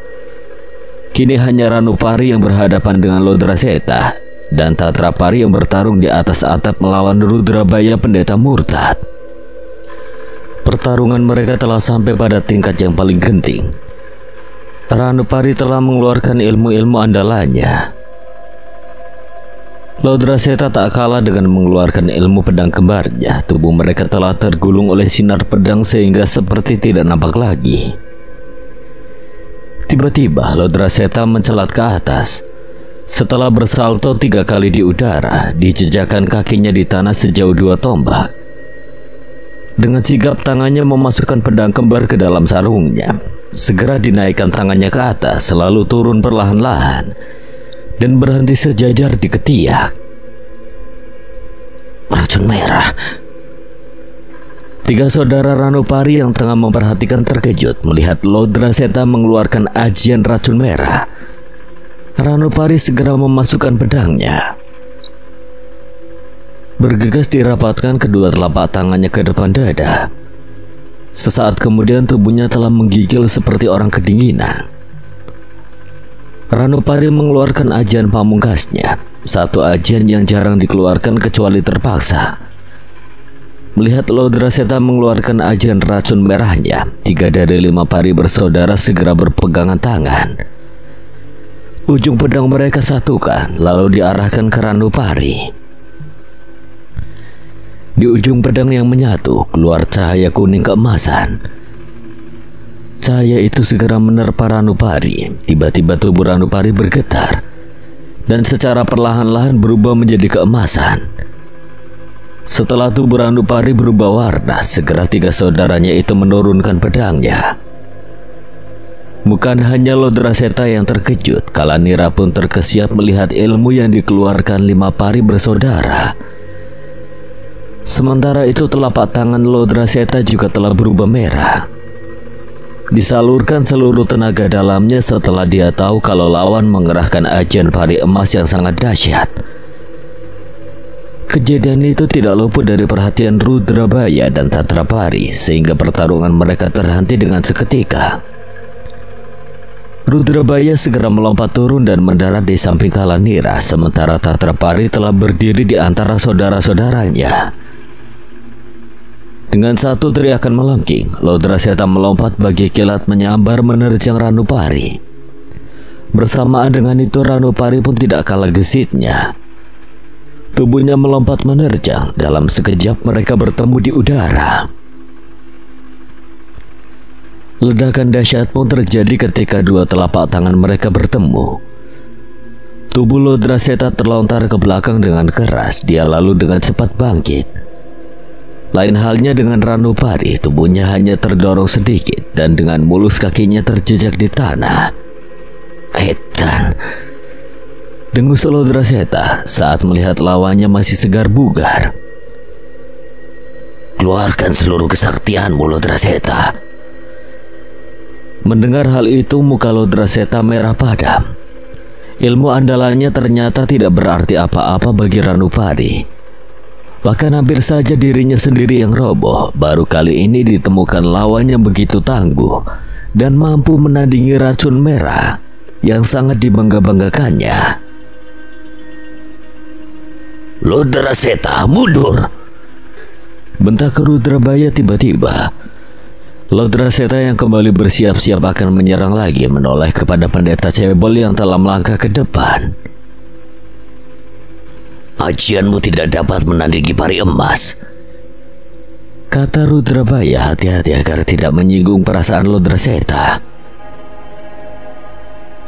Kini hanya Ranupari yang berhadapan dengan Lodraseta dan Tatrapari yang bertarung di atas atap melawan Rudrabaya pendeta murtad. Pertarungan mereka telah sampai pada tingkat yang paling genting. Ranupari telah mengeluarkan ilmu-ilmu andalannya. Lodraseta tak kalah dengan mengeluarkan ilmu pedang kembarnya. Tubuh mereka telah tergulung oleh sinar pedang sehingga seperti tidak nampak lagi. Tiba-tiba Lodraseta mencelat ke atas. Setelah bersalto 3 kali di udara, dijejakkan kakinya di tanah sejauh 2 tombak. Dengan sigap tangannya memasukkan pedang kembar ke dalam sarungnya. Segera dinaikkan tangannya ke atas, lalu turun perlahan-lahan dan berhenti sejajar di ketiak. Racun merah. 3 saudara Ranupari yang tengah memperhatikan terkejut melihat Lodraseta mengeluarkan ajian racun merah. Ranupari segera memasukkan pedangnya. Bergegas dirapatkan kedua telapak tangannya ke depan dada. Sesaat kemudian tubuhnya telah menggigil seperti orang kedinginan. Ranupari mengeluarkan ajian pamungkasnya, satu ajian yang jarang dikeluarkan kecuali terpaksa. Melihat Lodraseta mengeluarkan ajian racun merahnya, 3 dari 5 pari bersaudara segera berpegangan tangan. Ujung pedang mereka satukan, lalu diarahkan ke Ranupari. Di ujung pedang yang menyatu, keluar cahaya kuning keemasan. Cahaya itu segera menerpa Ranupari. Tiba-tiba tubuh Ranupari bergetar dan secara perlahan-lahan berubah menjadi keemasan. Setelah tubuh Ranupari berubah warna, segera 3 saudaranya itu menurunkan pedangnya. Bukan hanya Lodraseta yang terkejut, Kalanira pun terkesiap melihat ilmu yang dikeluarkan 5 pari bersaudara. Sementara itu telapak tangan Lodraseta juga telah berubah merah. Disalurkan seluruh tenaga dalamnya setelah dia tahu kalau lawan mengerahkan ajian pari emas yang sangat dahsyat. Kejadian itu tidak luput dari perhatian Rudrabaya dan Tatrapari, sehingga pertarungan mereka terhenti dengan seketika. Rudrabaya segera melompat turun dan mendarat di samping Kalanira, sementara Tatrapari telah berdiri di antara saudara-saudaranya. Dengan satu teriakan melengking, Lodraseta melompat bagi kilat menyambar menerjang Ranupari. Bersamaan dengan itu Ranupari pun tidak kalah gesitnya. Tubuhnya melompat menerjang. Dalam sekejap mereka bertemu di udara. Ledakan dahsyat pun terjadi ketika 2 telapak tangan mereka bertemu. Tubuh Lodraseta terlontar ke belakang dengan keras. Dia lalu dengan cepat bangkit. Lain halnya dengan Ranupari, tubuhnya hanya terdorong sedikit dan dengan mulus kakinya terjejak di tanah. Edan, dengus Lodraseta saat melihat lawannya masih segar bugar. Keluarkan seluruh kesaktianmu, Lodraseta. Mendengar hal itu, muka Lodraseta merah padam. Ilmu andalannya ternyata tidak berarti apa-apa bagi Ranupari. Bahkan hampir saja dirinya sendiri yang roboh. Baru kali ini ditemukan lawannya begitu tangguh dan mampu menandingi racun merah yang sangat dibangga-banggakannya. Lodraseta, mundur! Bentak Rudrabaya tiba-tiba. Lodraseta yang kembali bersiap-siap akan menyerang lagi menoleh kepada pendeta cebol yang telah melangkah ke depan. Ajianmu tidak dapat menandingi pari emas, kata Rudrabaya hati-hati agar tidak menyinggung perasaan Lodraseta.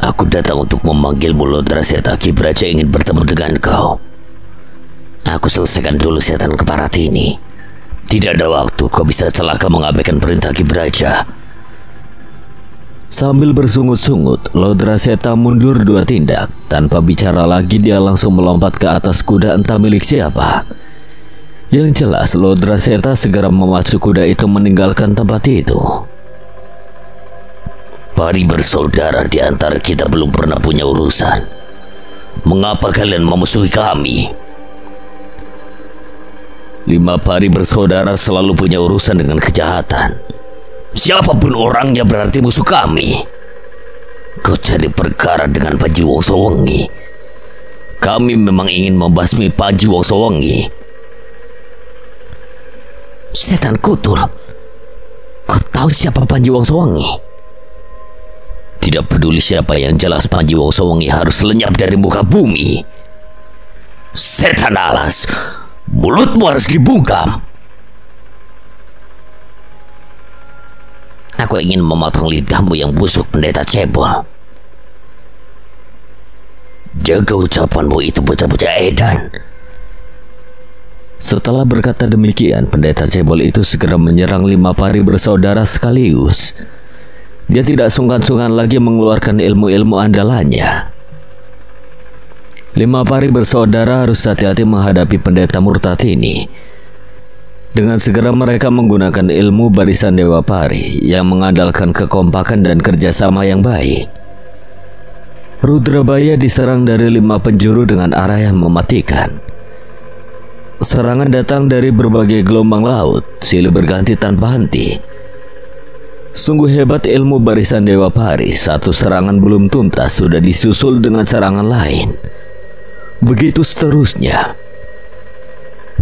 Aku datang untuk memanggilmu, Lodraseta. Ki Braja ingin bertemu dengan kau. Aku selesaikan dulu setan keparat ini. Tidak ada waktu kau bisa celaka mengabaikan perintah Ki Braja. Sambil bersungut-sungut, Lodraseta mundur 2 tindak. Tanpa bicara lagi dia langsung melompat ke atas kuda entah milik siapa. Yang jelas Lodraseta segera memacu kuda itu meninggalkan tempat itu. Pari bersaudara di antara kita belum pernah punya urusan. Mengapa kalian memusuhi kami? 5 pari bersaudara selalu punya urusan dengan kejahatan. Siapapun orangnya berarti musuh kami. Kau cari perkara dengan Panji Wongsowengi. Kami memang ingin membasmi Panji Wongsowengi. Setan kutul, kau tahu siapa Panji Wongsowengi? Tidak peduli siapa, yang jelas Panji Wongsowengi harus lenyap dari muka bumi. Setan alas, mulutmu harus dibungkam. Aku ingin memotong lidahmu yang busuk, Pendeta Cebol. Jaga ucapanmu itu, bocah-bocah edan. Setelah berkata demikian, Pendeta Cebol itu segera menyerang 5 pari bersaudara sekaligus. Dia tidak sungkan-sungkan lagi mengeluarkan ilmu-ilmu andalannya. 5 pari bersaudara harus hati-hati menghadapi pendeta murtad ini. Dengan segera mereka menggunakan ilmu barisan Dewa Pari yang mengandalkan kekompakan dan kerjasama yang baik. Rudrabaya diserang dari 5 penjuru dengan arah yang mematikan. Serangan datang dari berbagai gelombang laut, silih berganti tanpa henti. Sungguh hebat ilmu barisan Dewa Pari. Satu serangan belum tuntas sudah disusul dengan serangan lain. Begitu seterusnya.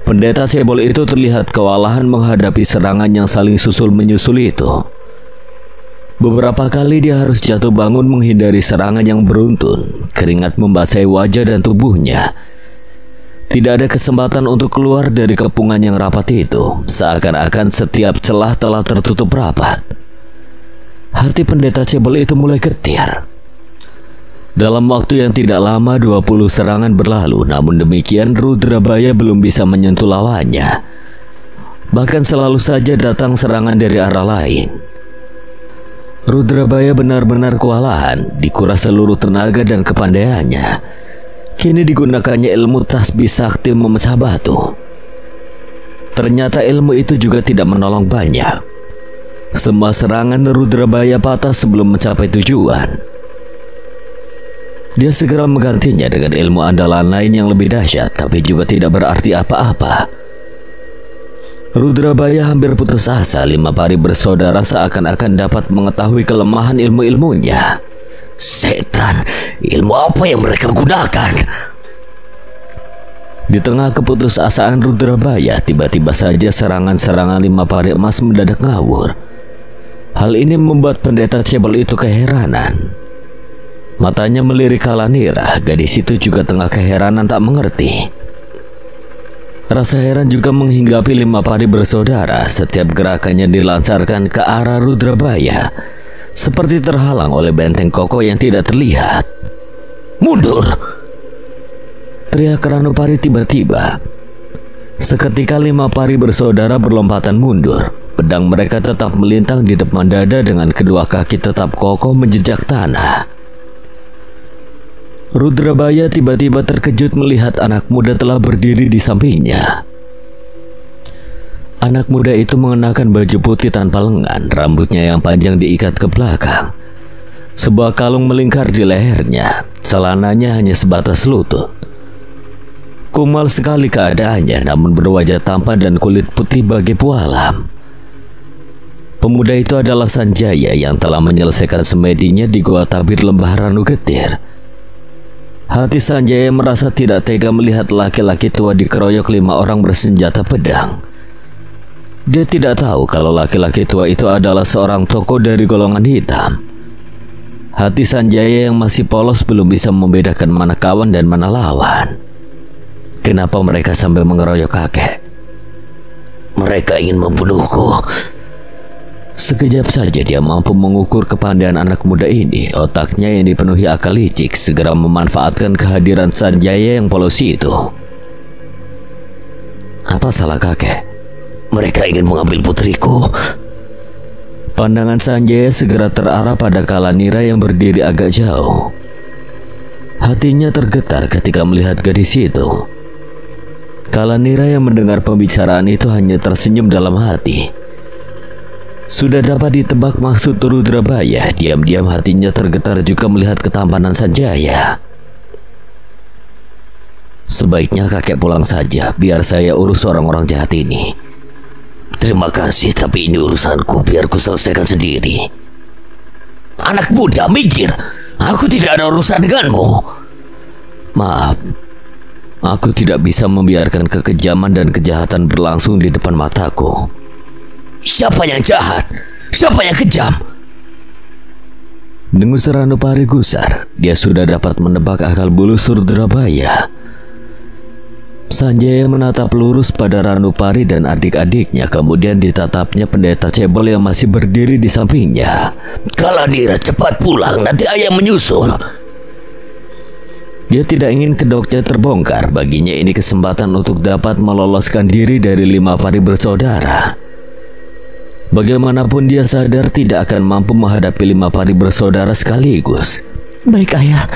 Pendeta Cebol itu terlihat kewalahan menghadapi serangan yang saling susul-menyusul itu. Beberapa kali dia harus jatuh bangun menghindari serangan yang beruntun. Keringat membasahi wajah dan tubuhnya. Tidak ada kesempatan untuk keluar dari kepungan yang rapat itu. Seakan-akan setiap celah telah tertutup rapat. Hati pendeta Cebol itu mulai getir. Dalam waktu yang tidak lama 20 serangan berlalu. Namun demikian Rudrabaya belum bisa menyentuh lawannya. Bahkan selalu saja datang serangan dari arah lain. Rudrabaya benar-benar kewalahan. Dikuras seluruh tenaga dan kepandaiannya. Kini digunakannya ilmu tasbih sakti memecah batu. Ternyata ilmu itu juga tidak menolong banyak. Semua serangan Rudrabaya patah sebelum mencapai tujuan. Dia segera menggantinya dengan ilmu andalan lain yang lebih dahsyat, tapi juga tidak berarti apa-apa. Rudrabaya hampir putus asa. 5 pari bersaudara seakan-akan dapat mengetahui kelemahan ilmu-ilmunya. Setan, ilmu apa yang mereka gunakan? Di tengah keputusasaan Rudrabaya, tiba-tiba saja serangan-serangan 5 pari emas mendadak ngawur. Hal ini membuat pendeta Cebol itu keheranan. Matanya melirik Kalanira. Gadis itu juga tengah keheranan tak mengerti. Rasa heran juga menghinggapi 5 pari bersaudara. Setiap gerakannya dilancarkan ke arah Rudrabaya, seperti terhalang oleh benteng kokoh yang tidak terlihat. Mundur! Teriak Ranupari tiba-tiba. Seketika 5 pari bersaudara berlompatan mundur. Pedang mereka tetap melintang di depan dada dengan kedua kaki tetap kokoh menjejak tanah. Rudrabaya tiba-tiba terkejut melihat anak muda telah berdiri di sampingnya. Anak muda itu mengenakan baju putih tanpa lengan, rambutnya yang panjang diikat ke belakang. Sebuah kalung melingkar di lehernya, celananya hanya sebatas lutut. Kumal sekali keadaannya, namun berwajah tampan dan kulit putih bagi pualam. Pemuda itu adalah Sanjaya yang telah menyelesaikan semedinya di Gua Tabir Lembah Ranu Getir. Hati Sanjaya merasa tidak tega melihat laki-laki tua dikeroyok 5 orang bersenjata pedang. Dia tidak tahu kalau laki-laki tua itu adalah seorang tokoh dari golongan hitam. Hati Sanjaya yang masih polos belum bisa membedakan mana kawan dan mana lawan. Kenapa mereka sampai mengeroyok kakek? Mereka ingin membunuhku. Sekejap saja dia mampu mengukur kepandaian anak muda ini. Otaknya yang dipenuhi akal licik segera memanfaatkan kehadiran Sanjaya yang polos itu. Apa salah kakek? Mereka ingin mengambil putriku. Pandangan Sanjaya segera terarah pada Kalanira yang berdiri agak jauh. Hatinya tergetar ketika melihat gadis itu. Kalanira yang mendengar pembicaraan itu hanya tersenyum dalam hati. Sudah dapat ditebak maksud Rudrabaya. Diam-diam hatinya tergetar juga melihat ketampanan Sanjaya. Sebaiknya kakek pulang saja, biar saya urus orang-orang jahat ini. Terima kasih, tapi ini urusanku, biar ku selesaikan sendiri. Anak muda, mikir. Aku tidak ada urusan denganmu. Maaf, aku tidak bisa membiarkan kekejaman dan kejahatan berlangsung di depan mataku. Siapa yang jahat? Siapa yang kejam? Dengus Ranupari gusar. Dia sudah dapat menebak akal bulus Rudrabaya. Sanjaya menatap lurus pada Ranupari dan adik-adiknya. Kemudian ditatapnya pendeta cebol yang masih berdiri di sampingnya. Kalanira, cepat pulang, nanti ayah menyusul. Dia tidak ingin kedoknya terbongkar. Baginya ini kesempatan untuk dapat meloloskan diri dari 5 pari bersaudara. Bagaimanapun dia sadar tidak akan mampu menghadapi 5 pari bersaudara sekaligus. Baik ayah.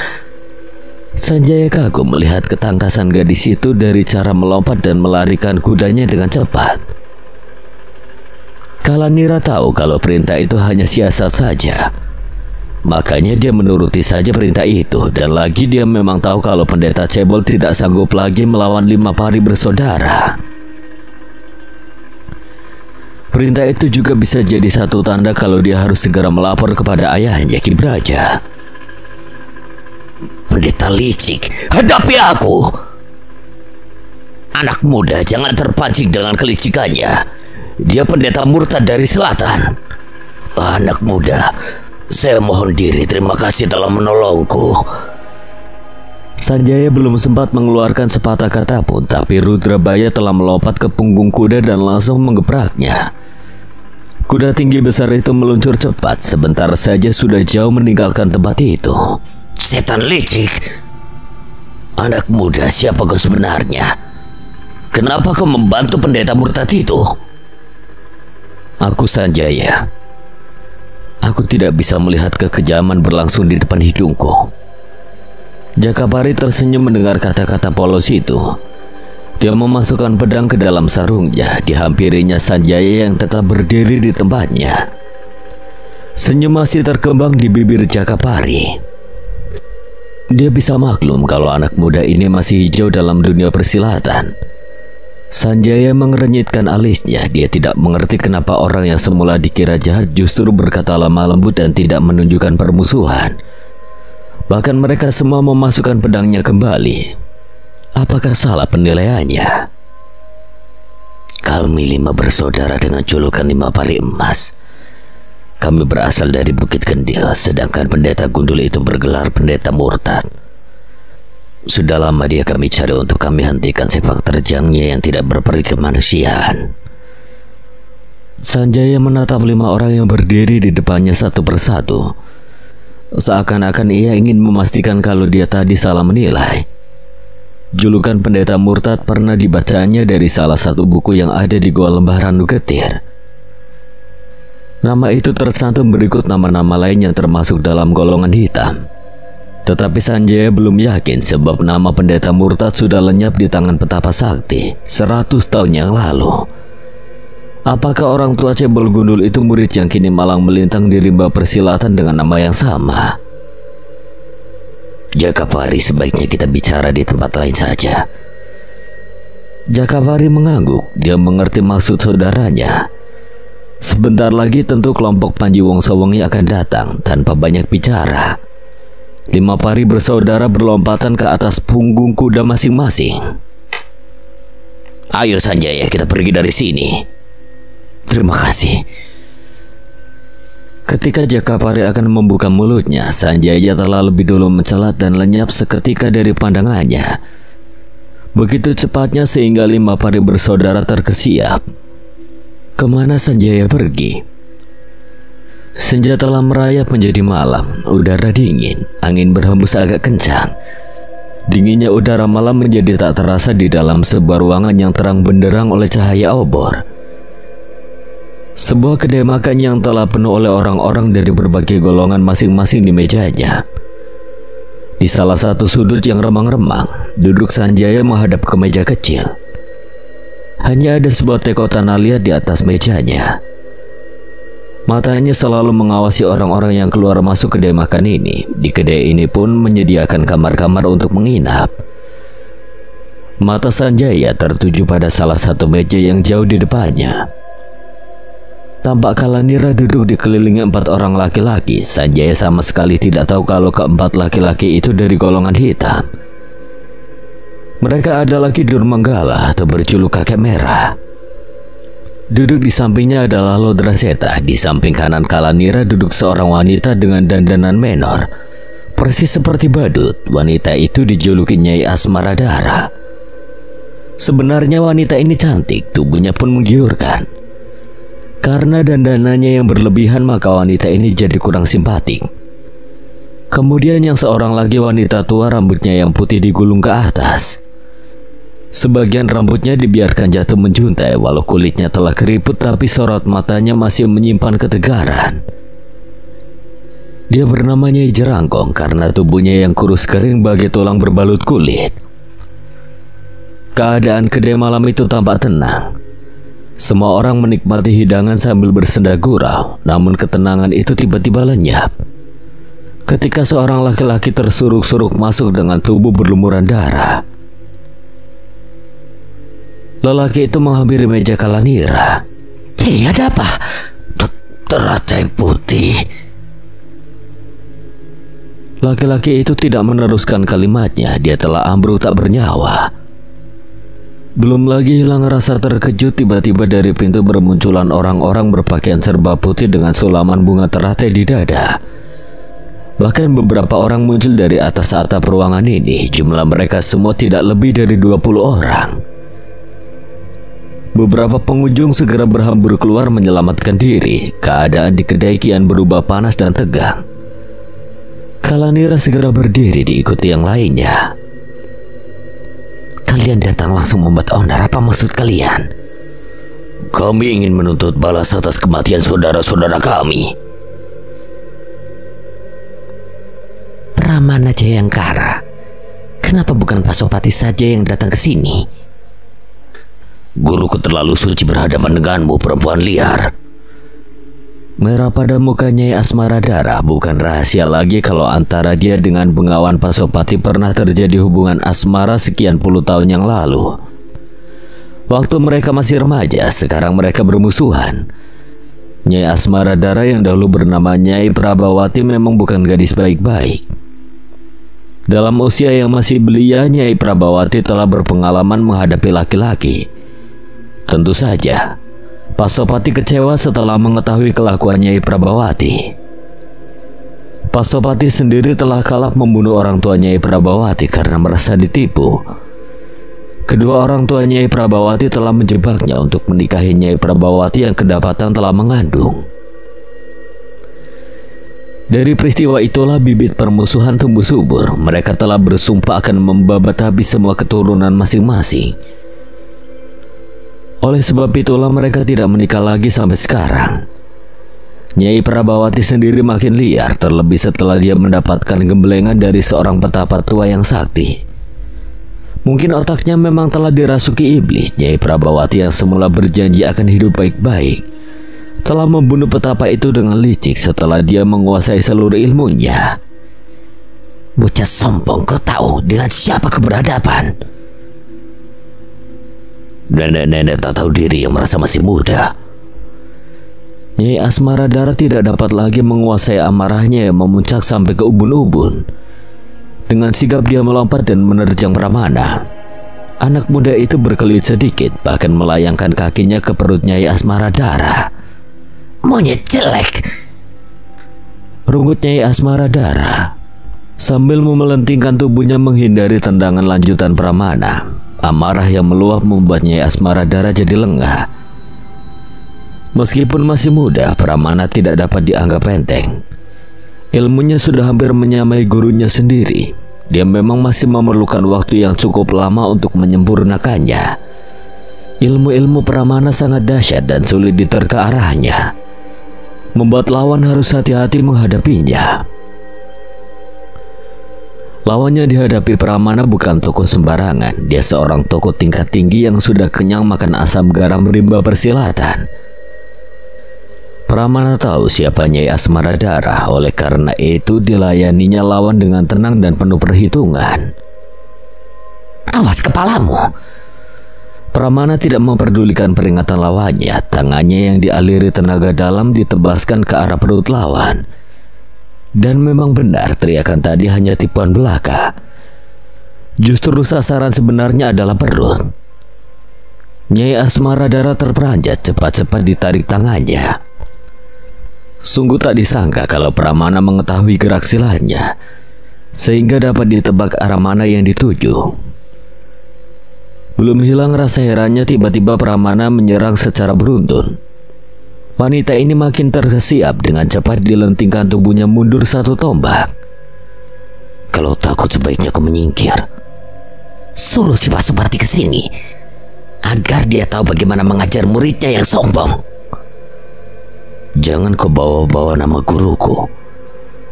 Sanjaya kagum melihat ketangkasan gadis itu dari cara melompat dan melarikan kudanya dengan cepat. Kalanira tahu kalau perintah itu hanya siasat saja. Makanya dia menuruti saja perintah itu. Dan lagi dia memang tahu kalau pendeta cebol tidak sanggup lagi melawan 5 pari bersaudara. Perintah itu juga bisa jadi satu tanda kalau dia harus segera melapor kepada ayahnya Ki Braja. Pendeta licik, hadapi aku. Anak muda, jangan terpancing dengan kelicikannya. Dia pendeta murtad dari selatan. Anak muda, saya mohon diri, terima kasih telah menolongku. Sanjaya belum sempat mengeluarkan sepatah kata pun, tapi Rudrabaya telah melompat ke punggung kuda dan langsung menggebraknya. Kuda tinggi besar itu meluncur cepat, sebentar saja sudah jauh meninggalkan tempat itu. Setan licik. Anak muda, siapa kau sebenarnya? Kenapa kau membantu pendeta murtad itu? Aku Sanjaya. Aku tidak bisa melihat kekejaman berlangsung di depan hidungku. Jakapari tersenyum mendengar kata-kata polos itu. Dia memasukkan pedang ke dalam sarungnya. Dihampirinya Sanjaya yang tetap berdiri di tempatnya. Senyum masih terkembang di bibir Jakapari. Dia bisa maklum kalau anak muda ini masih hijau dalam dunia persilatan. Sanjaya mengerenyitkan alisnya. Dia tidak mengerti kenapa orang yang semula dikira jahat justru berkata lemah lembut dan tidak menunjukkan permusuhan. Bahkan mereka semua memasukkan pedangnya kembali. Apakah salah penilaiannya? Kami 5 bersaudara dengan julukan 5 pari emas. Kami berasal dari Bukit Kendil, sedangkan pendeta gundul itu bergelar pendeta murtad. Sudah lama dia kami cari untuk kami hentikan sepak terjangnya yang tidak berperi kemanusiaan. Sanjaya menatap 5 orang yang berdiri di depannya satu persatu. Seakan-akan ia ingin memastikan kalau dia tadi salah menilai. Julukan pendeta murtad pernah dibacanya dari salah satu buku yang ada di Gua Lembah Randu Getir. Nama itu tercantum berikut nama-nama lain yang termasuk dalam golongan hitam. Tetapi Sanjaya belum yakin sebab nama pendeta murtad sudah lenyap di tangan petapa sakti 100 tahun yang lalu. Apakah orang tua cebol gundul itu murid yang kini malang melintang di rimba persilatan dengan nama yang sama? Jakapari, sebaiknya kita bicara di tempat lain saja. Jakapari mengangguk. Dia mengerti maksud saudaranya. Sebentar lagi tentu kelompok Panji Wongsowengi akan datang. Tanpa banyak bicara, 5 pari bersaudara berlompatan ke atas punggung kuda masing-masing. Ayo Sanjaya, kita pergi dari sini. Terima kasih. Ketika Jakapari akan membuka mulutnya, Sanjaya telah lebih dulu mencelat dan lenyap seketika dari pandangannya. Begitu cepatnya sehingga 5 pari bersaudara terkesiap. Kemana Sanjaya pergi? Senja telah merayap menjadi malam. Udara dingin, angin berhembus agak kencang. Dinginnya udara malam menjadi tak terasa di dalam sebuah ruangan yang terang benderang oleh cahaya obor. Sebuah kedai makan yang telah penuh oleh orang-orang dari berbagai golongan masing-masing di mejanya. Di salah satu sudut yang remang-remang, duduk Sanjaya menghadap ke meja kecil. Hanya ada sebuah teko tanah liat di atas mejanya. Matanya selalu mengawasi orang-orang yang keluar masuk kedai makan ini. Di kedai ini pun menyediakan kamar-kamar untuk menginap. Mata Sanjaya tertuju pada salah satu meja yang jauh di depannya. Tampak Kalanira duduk dikelilingi 4 orang laki-laki. Sanjaya sama sekali tidak tahu kalau keempat laki-laki itu dari golongan hitam. Mereka adalah Ki Durmanggala atau berjuluk kakek merah. Duduk di sampingnya adalah Lodraseta. Di samping kanan Kalanira duduk seorang wanita dengan dandanan menor, persis seperti badut. Wanita itu dijuluki Nyai Asmaradara. Sebenarnya wanita ini cantik, tubuhnya pun menggiurkan. Karena dandanannya yang berlebihan, maka wanita ini jadi kurang simpatik. Kemudian yang seorang lagi wanita tua, rambutnya yang putih digulung ke atas. Sebagian rambutnya dibiarkan jatuh menjuntai, walau kulitnya telah keriput, tapi sorot matanya masih menyimpan ketegaran. Dia bernama Nyai Jerangkong karena tubuhnya yang kurus kering bagai tulang berbalut kulit. Keadaan kedai malam itu tampak tenang. Semua orang menikmati hidangan sambil bersenda gurau, namun ketenangan itu tiba-tiba lenyap ketika seorang laki-laki tersuruk-suruk masuk dengan tubuh berlumuran darah. Lelaki itu menghampiri meja Kalanira. Hei, ada apa? Teratai putih. Laki-laki itu tidak meneruskan kalimatnya. Dia telah ambruk tak bernyawa. Belum lagi hilang rasa terkejut, tiba-tiba dari pintu bermunculan orang-orang berpakaian serba putih dengan sulaman bunga teratai di dada. Bahkan beberapa orang muncul dari atas atap ruangan ini. Jumlah mereka semua tidak lebih dari 20 orang. Beberapa pengunjung segera berhambur keluar menyelamatkan diri. Keadaan di kedai kian berubah panas dan tegang. Kalanira segera berdiri diikuti yang lainnya. Kalian datang langsung membuat onar, apa maksud kalian? Kami ingin menuntut balas atas kematian saudara-saudara kami. Pramana Jayangkara, kenapa bukan Pasopati saja yang datang ke sini? Guruku terlalu suci berhadapan denganmu, perempuan liar. Merah pada muka Nyai Asmaradara. Bukan rahasia lagi kalau antara dia dengan Bengawan Pasopati pernah terjadi hubungan asmara sekian puluh tahun yang lalu. Waktu mereka masih remaja, sekarang mereka bermusuhan. Nyai Asmaradara yang dahulu bernama Nyai Prabawati memang bukan gadis baik-baik. Dalam usia yang masih belia, Nyai Prabawati telah berpengalaman menghadapi laki-laki. Tentu saja, Pasopati kecewa setelah mengetahui kelakuan Nyai Prabawati. Pasopati sendiri telah kalah membunuh orang tua Nyai Prabawati karena merasa ditipu. Kedua orang tua Nyai Prabawati telah menjebaknya untuk menikahi Nyai Prabawati yang kedapatan telah mengandung. Dari peristiwa itulah bibit permusuhan tumbuh subur. Mereka telah bersumpah akan membabat habis semua keturunan masing-masing. Oleh sebab itulah mereka tidak menikah lagi sampai sekarang. Nyai Prabawati sendiri makin liar, terlebih setelah dia mendapatkan gembelengan dari seorang petapa tua yang sakti. Mungkin otaknya memang telah dirasuki iblis. Nyai Prabawati yang semula berjanji akan hidup baik-baik telah membunuh petapa itu dengan licik setelah dia menguasai seluruh ilmunya. Bocah sombong, kau tahu dengan siapa kau berhadapan? Nenek-nenek tak tahu diri yang merasa masih muda. Nyai Asmaradara tidak dapat lagi menguasai amarahnya yang memuncak sampai ke ubun-ubun. Dengan sigap dia melompat dan menerjang Pramana. Anak muda itu berkelit sedikit, bahkan melayangkan kakinya ke perut Nyai Asmaradara. Monyet jelek, rungut Nyai Asmaradara sambil memelentingkan tubuhnya menghindari tendangan lanjutan Pramana. Amarah yang meluap membuat Nyai Asmaradara jadi lengah. Meskipun masih muda, Pramana tidak dapat dianggap enteng. Ilmunya sudah hampir menyamai gurunya sendiri. Dia memang masih memerlukan waktu yang cukup lama untuk menyempurnakannya. Ilmu-ilmu Pramana sangat dahsyat dan sulit diterka arahnya, membuat lawan harus hati-hati menghadapinya. Lawannya dihadapi Pramana bukan tokoh sembarangan. Dia seorang tokoh tingkat tinggi yang sudah kenyang makan asam garam rimba persilatan. Pramana tahu siapa Nyai Asmaradara, oleh karena itu dilayaninya lawan dengan tenang dan penuh perhitungan. Awas kepalamu. Pramana tidak memperdulikan peringatan lawannya. Tangannya yang dialiri tenaga dalam ditebaskan ke arah perut lawan. Dan memang benar teriakan tadi hanya tipuan belaka. Justru sasaran sebenarnya adalah perut. Nyai Asmaradara terperanjat, cepat-cepat ditarik tangannya. Sungguh tak disangka kalau Pramana mengetahui gerak silanya, sehingga dapat ditebak arah mana yang dituju. Belum hilang rasa herannya, tiba-tiba Pramana menyerang secara beruntun. Wanita ini makin terkesiap, dengan cepat dilentingkan tubuhnya mundur 1 tombak. Kalau takut sebaiknya kau menyingkir. Suruh si Pasupati ke sini, agar dia tahu bagaimana mengajar muridnya yang sombong. Jangan kau bawa-bawa nama guruku.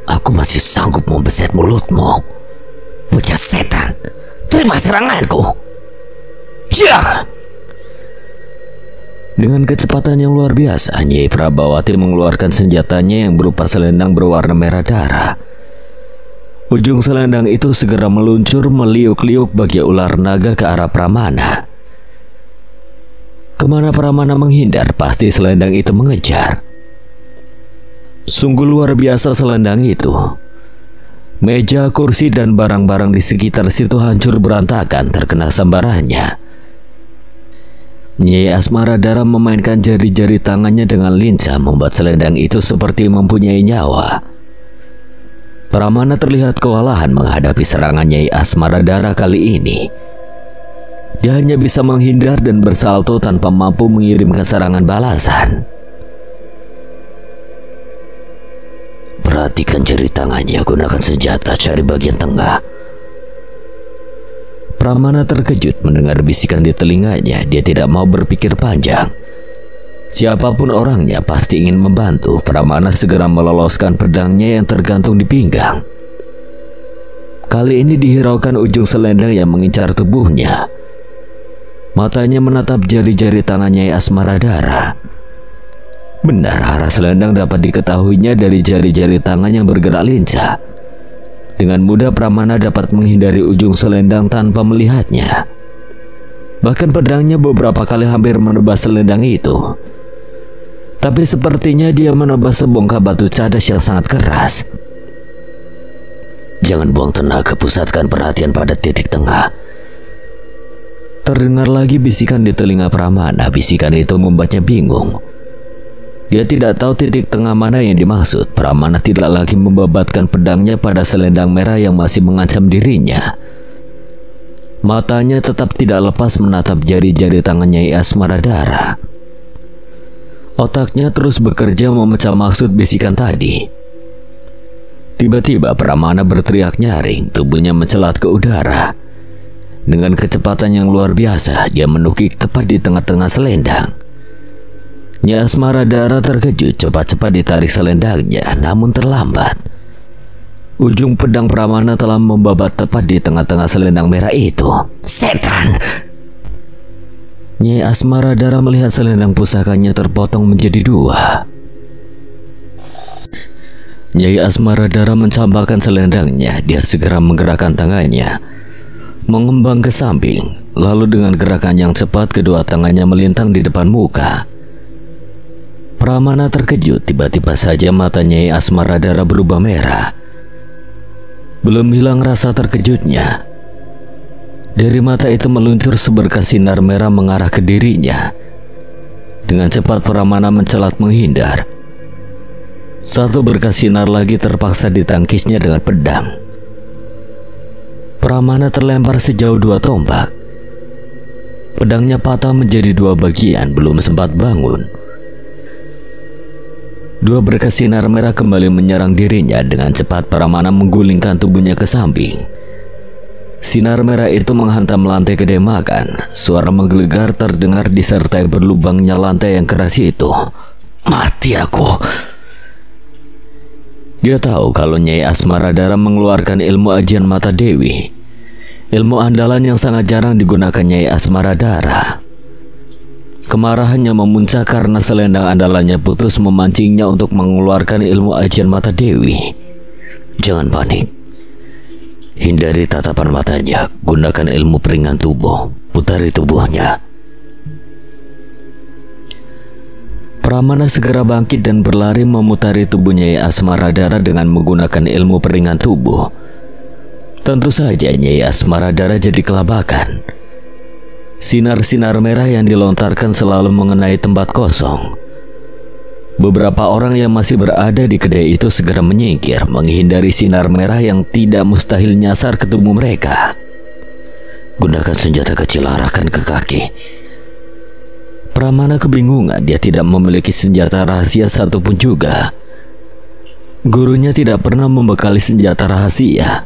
Aku masih sanggup membeset mulutmu. Bocah setan, terima seranganku. Ya! Dengan kecepatan yang luar biasa, Nyai Prabawati mengeluarkan senjatanya yang berupa selendang berwarna merah darah. Ujung selendang itu segera meluncur meliuk-liuk bagi ular naga ke arah Pramana. Kemana Pramana menghindar, pasti selendang itu mengejar. Sungguh luar biasa selendang itu. Meja, kursi, dan barang-barang di sekitar situ hancur berantakan terkena sambarannya. Nyai Asmaradara memainkan jari-jari tangannya dengan lincah, membuat selendang itu seperti mempunyai nyawa. Pramana terlihat kewalahan menghadapi serangan Nyai Asmaradara kali ini. Dia hanya bisa menghindar dan bersalto tanpa mampu mengirimkan serangan balasan. Perhatikan jari tangannya, gunakan senjata, cari bagian tengah. Pramana terkejut mendengar bisikan di telinganya. Dia tidak mau berpikir panjang. Siapapun orangnya pasti ingin membantu. Pramana segera meloloskan pedangnya yang tergantung di pinggang. Kali ini dihiraukan ujung selendang yang mengincar tubuhnya. Matanya menatap jari-jari tangannya Asmaradara. Benar, arah selendang dapat diketahuinya dari jari-jari tangan yang bergerak lincah. Dengan mudah Pramana dapat menghindari ujung selendang tanpa melihatnya. Bahkan pedangnya beberapa kali hampir menebas selendang itu. Tapi sepertinya dia menebas sebongkah batu cadas yang sangat keras. Jangan buang tenaga, pusatkan perhatian pada titik tengah. Terdengar lagi bisikan di telinga Pramana. Bisikan itu membuatnya bingung. Dia tidak tahu titik tengah mana yang dimaksud. Pramana tidak lagi membabatkan pedangnya pada selendang merah yang masih mengancam dirinya. Matanya tetap tidak lepas menatap jari-jari tangannya Asmaradara. Otaknya terus bekerja memecah maksud bisikan tadi. Tiba-tiba Pramana berteriak nyaring, tubuhnya mencelat ke udara. Dengan kecepatan yang luar biasa, dia menukik tepat di tengah-tengah selendang. Nyai Asmaradara terkejut, cepat-cepat ditarik selendangnya, namun terlambat. Ujung pedang Pramana telah membabat tepat di tengah-tengah selendang merah itu. Setan! Nyai Asmaradara melihat selendang pusakanya terpotong menjadi 2. Nyai Asmaradara mencampakkan selendangnya. Dia segera menggerakkan tangannya, mengembang ke samping. Lalu dengan gerakan yang cepat, kedua tangannya melintang di depan muka. Pramana terkejut, tiba-tiba saja mata Nyai Asmaradara berubah merah. Belum hilang rasa terkejutnya. Dari mata itu meluncur seberkas sinar merah mengarah ke dirinya. Dengan cepat Pramana mencelat menghindar. Satu berkas sinar lagi terpaksa ditangkisnya dengan pedang. Pramana terlempar sejauh 2 tombak. Pedangnya patah menjadi 2 bagian, belum sempat bangun. 2 berkas sinar merah kembali menyerang dirinya. Dengan cepat Pramana menggulingkan tubuhnya ke samping. Sinar merah itu menghantam lantai kedai makan. Suara menggelegar terdengar disertai berlubangnya lantai yang keras itu. Mati aku! Dia tahu kalau Nyai Asmaradara mengeluarkan ilmu ajian mata Dewi, ilmu andalan yang sangat jarang digunakan Nyai Asmaradara. Kemarahannya memuncak karena selendang andalannya putus, memancingnya untuk mengeluarkan ilmu ajian mata Dewi. Jangan panik. Hindari tatapan matanya. Gunakan ilmu peringan tubuh. Putari tubuhnya. Pramana segera bangkit dan berlari memutari tubuh Nyai Asmaradara dengan menggunakan ilmu peringan tubuh. Tentu saja Nyai Asmaradara jadi kelabakan. Sinar-sinar merah yang dilontarkan selalu mengenai tempat kosong. Beberapa orang yang masih berada di kedai itu segera menyingkir, menghindari sinar merah yang tidak mustahil nyasar ke tubuh mereka. Gunakan senjata kecil, arahkan ke kaki. Pramana kebingungan, dia tidak memiliki senjata rahasia satupun juga. Gurunya tidak pernah membekali senjata rahasia.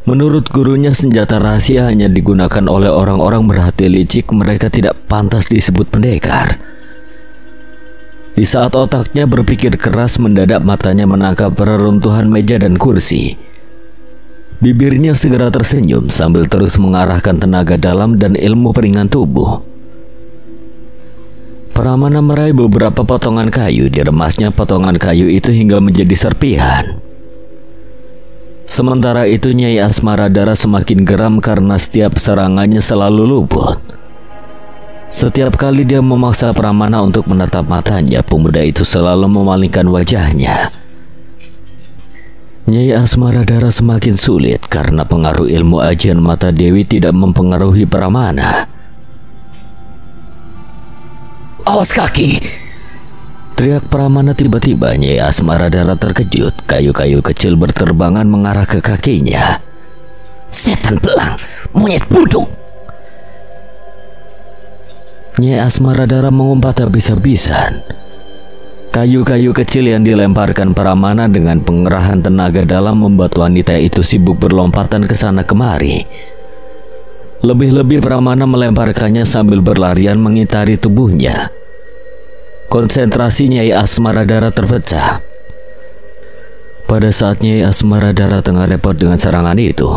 Menurut gurunya, senjata rahasia hanya digunakan oleh orang-orang berhati licik. Mereka tidak pantas disebut pendekar. Di saat otaknya berpikir keras, mendadak matanya menangkap reruntuhan meja dan kursi. Bibirnya segera tersenyum sambil terus mengarahkan tenaga dalam dan ilmu peringan tubuh. Pramana meraih beberapa potongan kayu, diremasnya potongan kayu itu hingga menjadi serpihan. Sementara itu Nyai Asmaradara semakin geram karena setiap serangannya selalu luput. Setiap kali dia memaksa Pramana untuk menatap matanya, pemuda itu selalu memalingkan wajahnya. Nyai Asmaradara semakin sulit karena pengaruh ilmu ajian mata Dewi tidak mempengaruhi Pramana. Awas kaki! Teriak Pramana. Tiba-tiba Nyai Asmaradara terkejut. Kayu-kayu kecil berterbangan mengarah ke kakinya. Setan belang, monyet bodoh! Nyai Asmaradara mengumpat habis-habisan. Kayu-kayu kecil yang dilemparkan Pramana dengan pengerahan tenaga dalam membuat wanita itu sibuk berlompatan ke sana kemari. Lebih-lebih Pramana melemparkannya sambil berlarian mengitari tubuhnya. Konsentrasi Nyai Asmaradara terpecah. Pada saat Nyai Asmaradara tengah repot dengan serangan itu,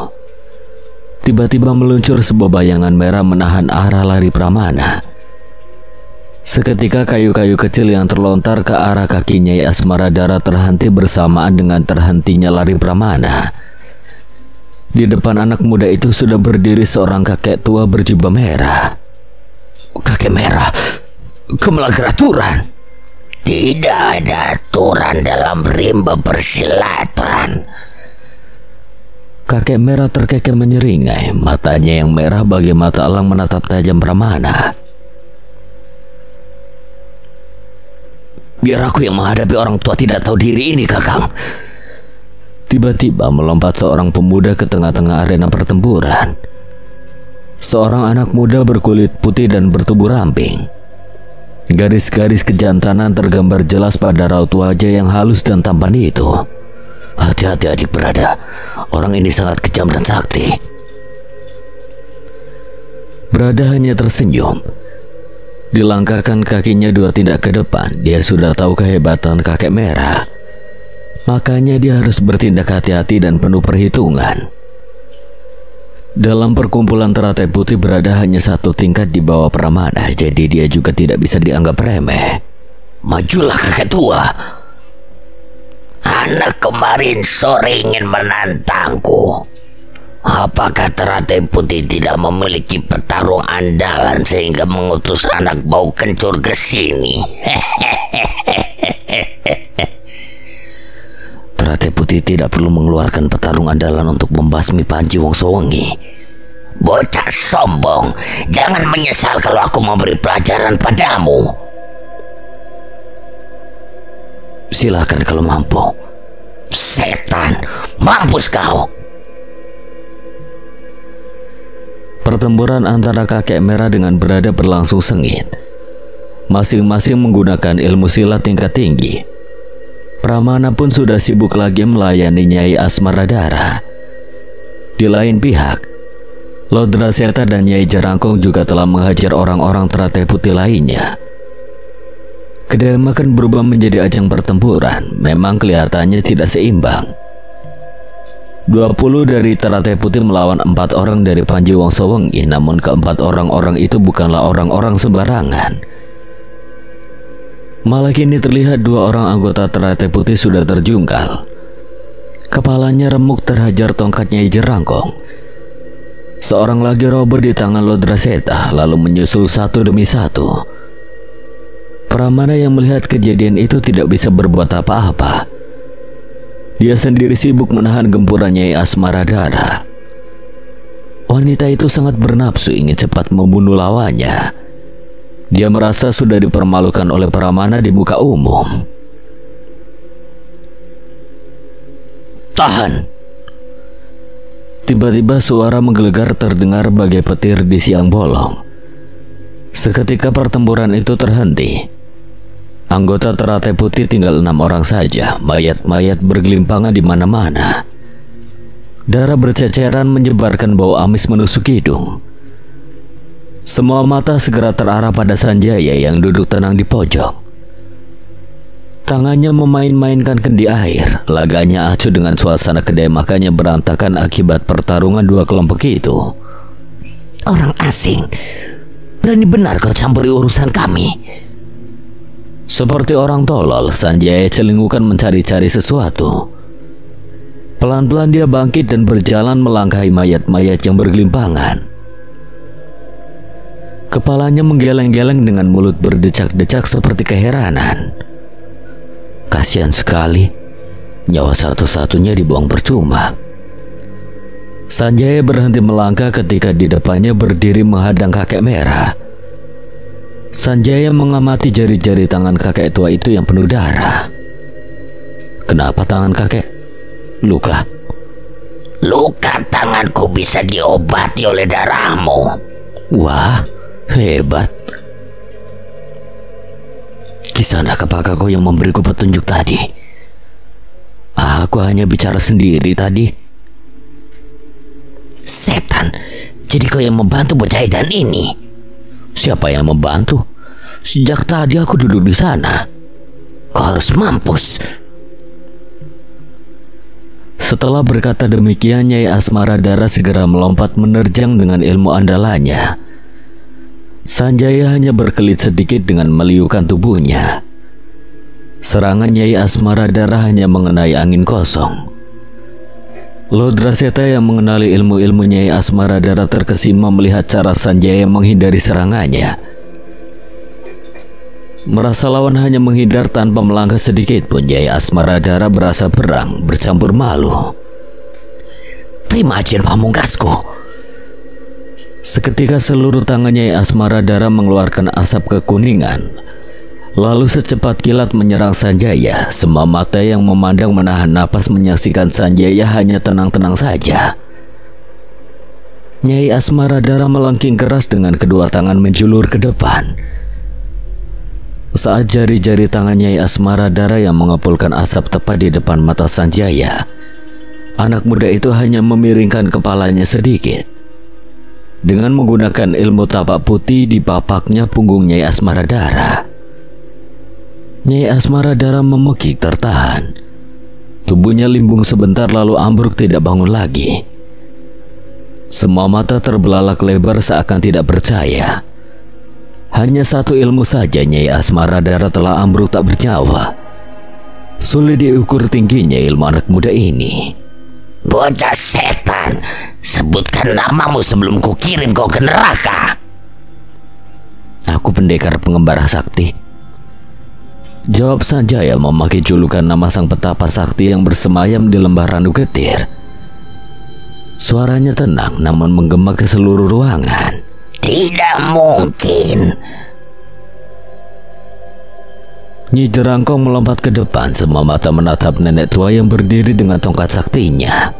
tiba-tiba meluncur sebuah bayangan merah menahan arah lari Pramana. Seketika kayu-kayu kecil yang terlontar ke arah kaki Nyai Asmaradara terhenti bersamaan dengan terhentinya lari Pramana. Di depan anak muda itu sudah berdiri seorang kakek tua berjubah merah. Kakek merah, kau melanggar aturan. Tidak ada aturan dalam rimba persilatan. Kakek merah terkekeh menyeringai, matanya yang merah bagai mata elang menatap tajam Pramana. Biar aku yang menghadapi orang tua tidak tahu diri ini, Kakang. Tiba-tiba melompat seorang pemuda ke tengah-tengah arena pertempuran. Seorang anak muda berkulit putih dan bertubuh ramping. Garis-garis kejantanan tergambar jelas pada raut wajah yang halus dan tampan itu. Hati-hati adik berada, orang ini sangat kejam dan sakti. Berada hanya tersenyum. Dilangkahkan kakinya 2 tindak ke depan, dia sudah tahu kehebatan kakek merah. Makanya dia harus bertindak hati-hati dan penuh perhitungan. Dalam perkumpulan teratai putih berada hanya 1 tingkat di bawah Pramana, jadi dia juga tidak bisa dianggap remeh. Majulah kakek tua. Anak kemarin sore ingin menantangku. Apakah teratai putih tidak memiliki petarung andalan sehingga mengutus anak bau kencur ke sini? Teratai putih tidak perlu mengeluarkan petarung andalan untuk membasmi Panji Wongsowengi. Bocah sombong, jangan menyesal kalau aku memberi pelajaran padamu. Silakan kalau mampu. Setan, mampus kau. Pertempuran antara kakek merah dengan berada berlangsung sengit. Masing-masing menggunakan ilmu silat tingkat tinggi. Pramana pun sudah sibuk lagi melayani Nyai Asmaradara. Di lain pihak, Lodraseta dan Nyai Jerangkong juga telah menghajar orang-orang teratai putih lainnya. Kedai makan berubah menjadi ajang pertempuran. Memang kelihatannya tidak seimbang. 20 dari Teratai Putih melawan 4 orang dari Panji Wongsowengi. Namun keempat orang-orang itu bukanlah orang-orang sembarangan. Malah kini terlihat 2 orang anggota Teratai Putih sudah terjungkal. Kepalanya remuk terhajar tongkat Nyai Jerangkong. Seorang lagi roboh di tangan Lodraseta, lalu menyusul satu demi satu. Pramana yang melihat kejadian itu tidak bisa berbuat apa-apa. Dia sendiri sibuk menahan gempuran Nyai Asmaradara. Wanita itu sangat bernafsu ingin cepat membunuh lawannya. Dia merasa sudah dipermalukan oleh Pramana di muka umum. Tahan! Tiba-tiba suara menggelegar terdengar bagai petir di siang bolong. Seketika pertempuran itu terhenti. Anggota Teratai Putih tinggal 6 orang saja. Mayat-mayat bergelimpangan di mana-mana. Darah berceceran menyebarkan bau amis menusuk hidung. Semua mata segera terarah pada Sanjaya yang duduk tenang di pojok. Tangannya memain-mainkan kendi air. Laganya acuh dengan suasana kedai makannya berantakan akibat pertarungan 2 kelompok itu. Orang asing, berani benar kau campuri urusan kami. Seperti orang tolol, Sanjaya celingukan mencari-cari sesuatu. Pelan-pelan dia bangkit dan berjalan melangkahi mayat-mayat yang bergelimpangan. Kepalanya menggeleng-geleng dengan mulut berdecak-decak seperti keheranan. Kasihan sekali, nyawa satu-satunya dibuang percuma. Sanjaya berhenti melangkah ketika di depannya berdiri menghadang kakek merah. Sanjaya mengamati jari-jari tangan kakek tua itu yang penuh darah. Kenapa tangan kakek? Luka? Luka tanganku bisa diobati oleh darahmu. Wah, hebat. Kisanak, apakah kau yang memberiku petunjuk tadi? Aku hanya bicara sendiri tadi. Setan, jadi kau yang membantu bocah edan ini? Siapa yang membantu? Sejak tadi aku duduk di sana. Kau harus mampus. Setelah berkata demikian, Nyai Asmaradara segera melompat menerjang dengan ilmu andalannya. Sanjaya hanya berkelit sedikit dengan meliukan tubuhnya. Serangan Nyai Asmaradara hanya mengenai angin kosong. Lodraseta yang mengenali ilmu-ilmu Nyai Asmaradara terkesima melihat cara Sanjaya menghindari serangannya. Merasa lawan hanya menghindar tanpa melangkah sedikit pun, Nyai Asmaradara berasa berang, bercampur malu. Terima ajian pamungkasku. Seketika seluruh tangan Nyai Asmaradara mengeluarkan asap kekuningan. Lalu secepat kilat menyerang Sanjaya. Semua mata yang memandang menahan napas menyaksikan Sanjaya hanya tenang-tenang saja. Nyai Asmaradara melengking keras dengan kedua tangan menjulur ke depan. Saat jari-jari tangan Nyai Asmaradara yang mengepulkan asap tepat di depan mata Sanjaya, anak muda itu hanya memiringkan kepalanya sedikit. Dengan menggunakan ilmu tapak putih dipapaknya punggung Nyai Asmaradara. Nyai Asmaradara memekik tertahan. Tubuhnya limbung sebentar lalu ambruk tidak bangun lagi. Semua mata terbelalak lebar seakan tidak percaya. Hanya satu ilmu saja Nyai Asmaradara telah ambruk tak bernyawa. Sulit diukur tingginya ilmu anak muda ini. Bocah setan, sebutkan namamu sebelum kukirim kau ke neraka. Aku pendekar pengembara sakti, jawab Sanjaya memakai julukan nama sang petapa sakti yang bersemayam di lembah Randu Getir. Suaranya tenang namun menggema ke seluruh ruangan. Tidak mungkin. Nyi Jerangkong melompat ke depan, semua mata menatap nenek tua yang berdiri dengan tongkat saktinya.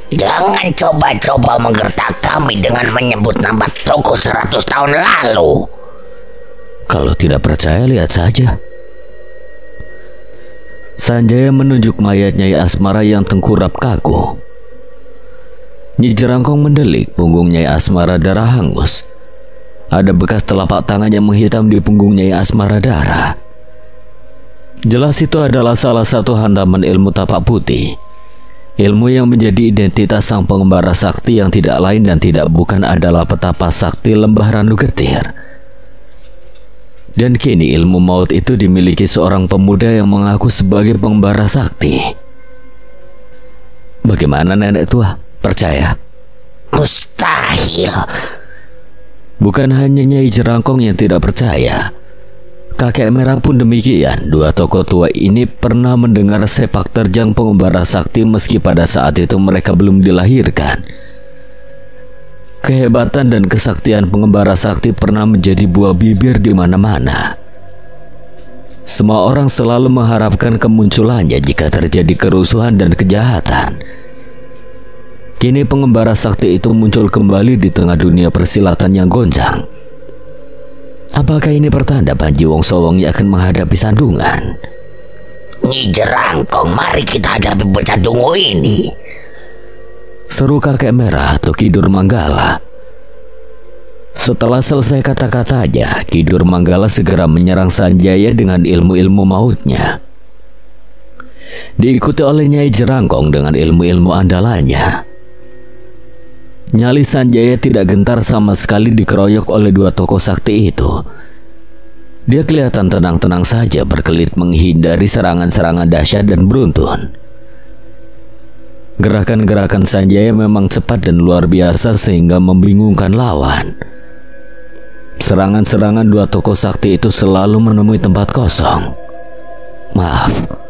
Jangan coba-coba menggertak kami dengan menyebut nama toko 100 tahun lalu. Kalau tidak percaya, lihat saja. Sanjaya menunjuk mayat Nyai Asmara yang tengkurap kaku. Nyi Jerangkong mendelik, punggung Nyai Asmaradara hangus. Ada bekas telapak tangan yang menghitam di punggung Nyai Asmaradara. Jelas itu adalah salah satu hantaman ilmu tapak putih. Ilmu yang menjadi identitas sang pengembara sakti yang tidak lain dan tidak bukan adalah petapa sakti lembah Ranugetir. Dan kini ilmu maut itu dimiliki seorang pemuda yang mengaku sebagai pengembara sakti. Bagaimana nenek tua? Percaya? Mustahil. Bukan hanya Nyai Jerangkong yang tidak percaya. Kakek Merah pun demikian. Dua tokoh tua ini pernah mendengar sepak terjang pengembara sakti meski pada saat itu mereka belum dilahirkan. Kehebatan dan kesaktian pengembara sakti pernah menjadi buah bibir di mana-mana. Semua orang selalu mengharapkan kemunculannya jika terjadi kerusuhan dan kejahatan. Kini pengembara sakti itu muncul kembali di tengah dunia persilatan yang goncang. Apakah ini pertanda Panji Wongsowongi akan menghadapi sandungan? Nyi Jerangkong, mari kita hadapi bocah dungu ini, seru kakek merah atau Kidur Manggala. Setelah selesai kata-katanya, Kidur Manggala segera menyerang Sanjaya dengan ilmu-ilmu mautnya. Diikuti oleh Nyai Jerangkong dengan ilmu-ilmu andalannya. Nyali Sanjaya tidak gentar sama sekali dikeroyok oleh dua tokoh sakti itu. Dia kelihatan tenang-tenang saja berkelit menghindari serangan-serangan dahsyat dan beruntun. Gerakan-gerakan Sanjaya memang cepat dan luar biasa sehingga membingungkan lawan. Serangan-serangan dua tokoh sakti itu selalu menemui tempat kosong. Maaf.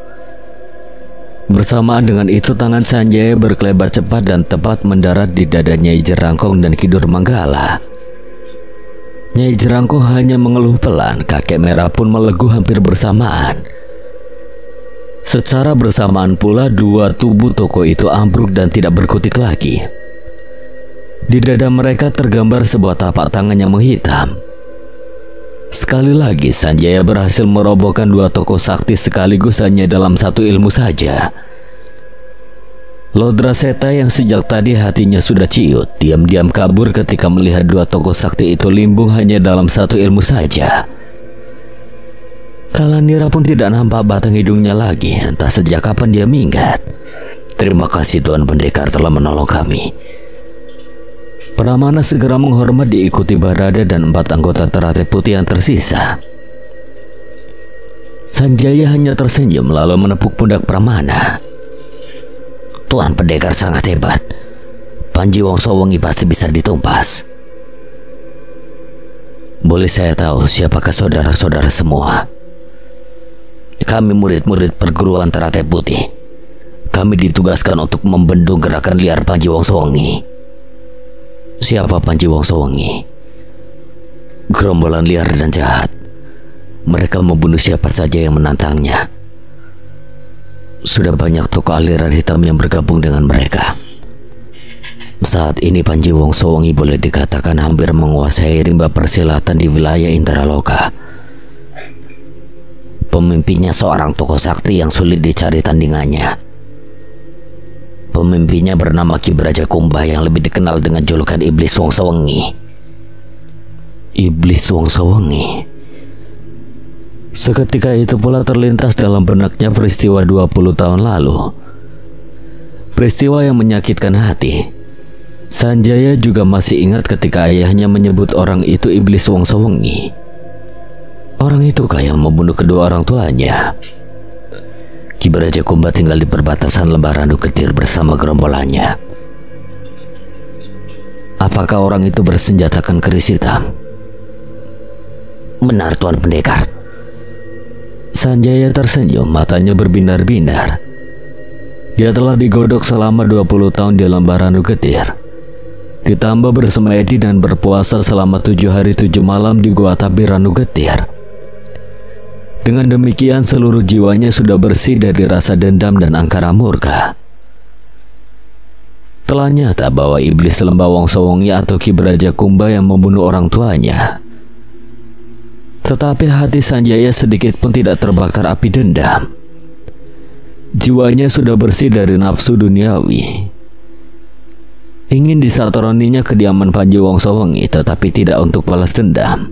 Bersamaan dengan itu tangan Sanjaya berkelebat cepat dan tepat mendarat di dada Nyai Jerangkong dan Kidur Manggala. Nyai Jerangkong hanya mengeluh pelan, kakek merah pun meleguh hampir bersamaan. Secara bersamaan pula dua tubuh tokoh itu ambruk dan tidak berkutik lagi. Di dada mereka tergambar sebuah tapak tangan yang menghitam. Sekali lagi Sanjaya berhasil merobohkan dua tokoh sakti sekaligus hanya dalam satu ilmu saja. Lodraseta yang sejak tadi hatinya sudah ciut, diam-diam kabur ketika melihat dua tokoh sakti itu limbung hanya dalam satu ilmu saja. Kalanira pun tidak nampak batang hidungnya lagi, entah sejak kapan dia minggat. Terima kasih Tuan Pendekar telah menolong kami. Pramana segera menghormat diikuti Barada dan 4 anggota Teratai Putih yang tersisa. Sanjaya hanya tersenyum lalu menepuk pundak Pramana. Tuan Pendekar sangat hebat. Panji Wongsowongi pasti bisa ditumpas. Boleh saya tahu siapakah saudara-saudara semua? Kami murid-murid perguruan Teratai Putih. Kami ditugaskan untuk membendung gerakan liar Panji Wongsowongi. Siapa Panji Wongsowongi? Gerombolan liar dan jahat. Mereka membunuh siapa saja yang menantangnya. Sudah banyak tokoh aliran hitam yang bergabung dengan mereka. Saat ini Panji Wongsowongi boleh dikatakan hampir menguasai rimba persilatan di wilayah Indraloka. Pemimpinnya seorang tokoh sakti yang sulit dicari tandingannya. Pemimpinnya bernama Ki Braja Kumbah yang lebih dikenal dengan julukan Iblis Wongsowongi. Iblis Wongsowongi. Seketika itu pula terlintas dalam benaknya peristiwa 20 tahun lalu. Peristiwa yang menyakitkan hati. Sanjaya juga masih ingat ketika ayahnya menyebut orang itu Iblis Wongsowongi. Orang itukah yang membunuh kedua orang tuanya? Ki Braja Kumbah tinggal di perbatasan lembah Ranugetir bersama gerombolannya. Apakah orang itu bersenjatakan keris hitam? Benar Tuan Pendekar. Sanjaya tersenyum, matanya berbinar-binar. Dia telah digodok selama 20 tahun di lembah Ranugetir. Ditambah bersemedi dan berpuasa selama 7 hari 7 malam di Gua Tabir Ranugetir. Dengan demikian seluruh jiwanya sudah bersih dari rasa dendam dan angkara murka. Telah nyata bahwa iblis lembah Wongsowongi atau Ki Braja Kumbah yang membunuh orang tuanya. Tetapi hati Sanjaya sedikit pun tidak terbakar api dendam. Jiwanya sudah bersih dari nafsu duniawi. ingin disatroninya kediaman Panji Wongsowengi, tetapi tidak untuk balas dendam.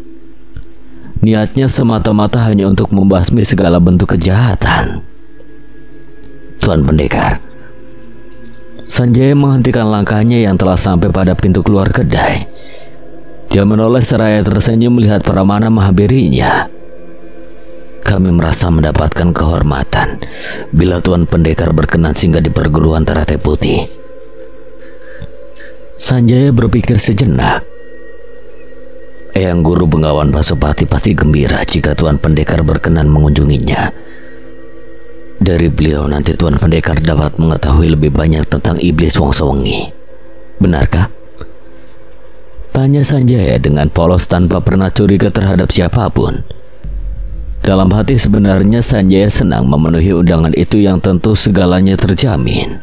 Niatnya semata-mata hanya untuk membasmi segala bentuk kejahatan. Tuan Pendekar. Sanjaya menghentikan langkahnya yang telah sampai pada pintu keluar kedai. Dia menoleh seraya tersenyum melihat Pramana menghampirinya. Kami merasa mendapatkan kehormatan bila Tuan Pendekar berkenan singgah di perguruan Teratai Putih. Sanjaya berpikir sejenak. Eyang Guru Bengawan Pasopati pasti gembira jika Tuan Pendekar berkenan mengunjunginya. Dari beliau nanti Tuan Pendekar dapat mengetahui lebih banyak tentang iblis Wongsowengi. Benarkah? Tanya Sanjaya dengan polos tanpa pernah curiga terhadap siapapun. Dalam hati sebenarnya Sanjaya senang memenuhi undangan itu yang tentu segalanya terjamin.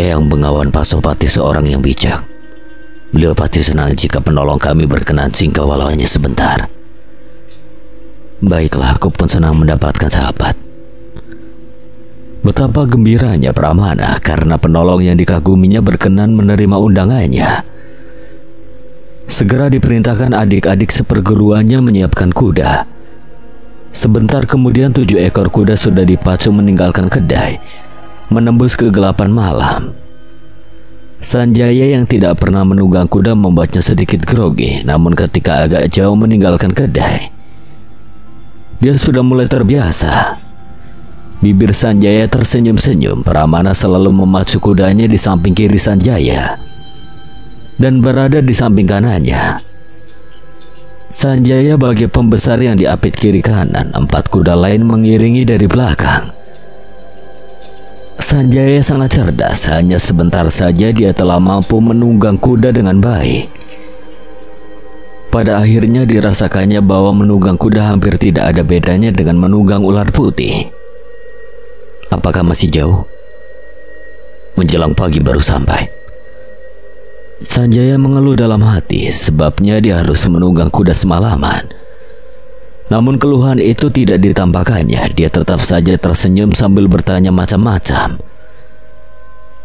Eyang Bengawan Pasopati seorang yang bijak. Beliau pasti senang jika penolong kami berkenan singgah walau hanya sebentar. Baiklah, aku pun senang mendapatkan sahabat. Betapa gembiranya Pramana karena penolong yang dikaguminya berkenan menerima undangannya. Segera diperintahkan adik-adik seperguruannya menyiapkan kuda. Sebentar kemudian 7 ekor kuda sudah dipacu meninggalkan kedai, menembus kegelapan malam. Sanjaya yang tidak pernah menunggang kuda membuatnya sedikit grogi, namun ketika agak jauh meninggalkan kedai, dia sudah mulai terbiasa. Bibir Sanjaya tersenyum-senyum. Pramana selalu memacu kudanya di samping kiri Sanjaya dan berada di samping kanannya. Sanjaya bagai pembesar yang diapit kiri kanan, 4 kuda lain mengiringi dari belakang. Sanjaya sangat cerdas, hanya sebentar saja dia telah mampu menunggang kuda dengan baik. Pada akhirnya dirasakannya bahwa menunggang kuda hampir tidak ada bedanya dengan menunggang ular putih. Apakah masih jauh? Menjelang pagi baru sampai. Sanjaya mengeluh dalam hati, sebabnya dia harus menunggang kuda semalaman. Namun keluhan itu tidak ditampakkannya. Dia tetap saja tersenyum sambil bertanya macam-macam.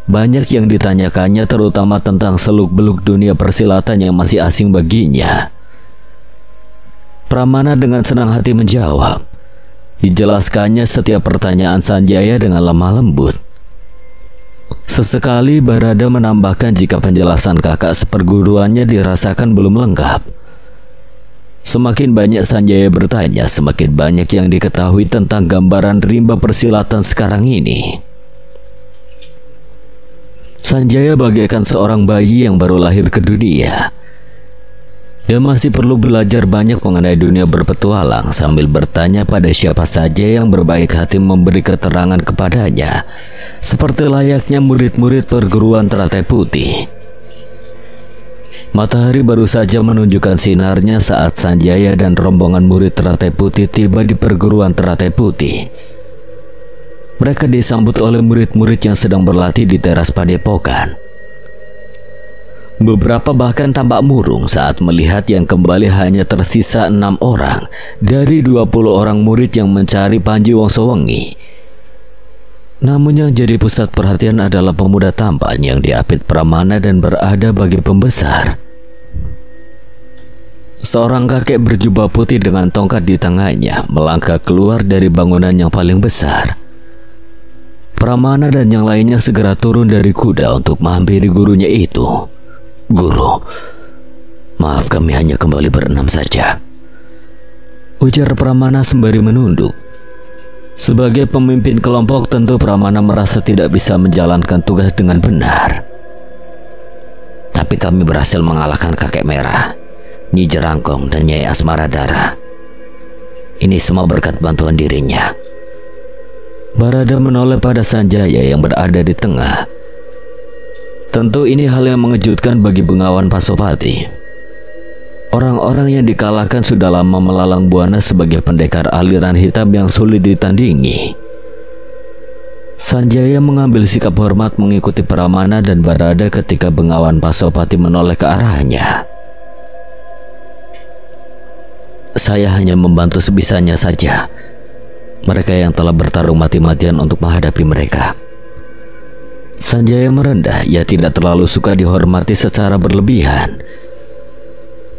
Banyak yang ditanyakannya, terutama tentang seluk-beluk dunia persilatan yang masih asing baginya. Pramana dengan senang hati menjawab. Dijelaskannya setiap pertanyaan Sanjaya dengan lemah lembut. Sesekali Barada menambahkan jika penjelasan kakak seperguruannya dirasakan belum lengkap. Semakin banyak Sanjaya bertanya, semakin banyak yang diketahui tentang gambaran rimba persilatan sekarang ini. Sanjaya bagaikan seorang bayi yang baru lahir ke dunia. Dia masih perlu belajar banyak mengenai dunia berpetualang sambil bertanya pada siapa saja yang berbaik hati memberi keterangan kepadanya, seperti layaknya murid-murid perguruan Teratai Putih. Matahari baru saja menunjukkan sinarnya saat Sanjaya dan rombongan murid Teratai Putih tiba di perguruan Teratai Putih. Mereka disambut oleh murid-murid yang sedang berlatih di teras padepokan. Beberapa bahkan tampak murung saat melihat yang kembali hanya tersisa 6 orang dari 20 orang murid yang mencari Panji Wongsowengi. Namun yang jadi pusat perhatian adalah pemuda tampan yang diapit Pramana dan berada bagi pembesar. Seorang kakek berjubah putih dengan tongkat di tangannya melangkah keluar dari bangunan yang paling besar. Pramana dan yang lainnya segera turun dari kuda untuk menghampiri gurunya itu. Guru, maaf kami hanya kembali berenam saja, ujar Pramana sembari menunduk. Sebagai pemimpin kelompok tentu Pramana merasa tidak bisa menjalankan tugas dengan benar. Tapi kami berhasil mengalahkan Kakek Merah, Nyi Jerangkong dan Nyai Asmaradara. Ini semua berkat bantuan dirinya. Barada menoleh pada Sanjaya yang berada di tengah. Tentu ini hal yang mengejutkan bagi Bengawan Pasopati. Orang-orang yang dikalahkan sudah lama melalang buana sebagai pendekar aliran hitam yang sulit ditandingi. Sanjaya mengambil sikap hormat mengikuti Pramana dan Barada ketika Bengawan Pasopati menoleh ke arahnya. Saya hanya membantu sebisanya saja. Mereka yang telah bertarung mati-matian untuk menghadapi mereka. Sanjaya merendah. Ia tidak terlalu suka dihormati secara berlebihan.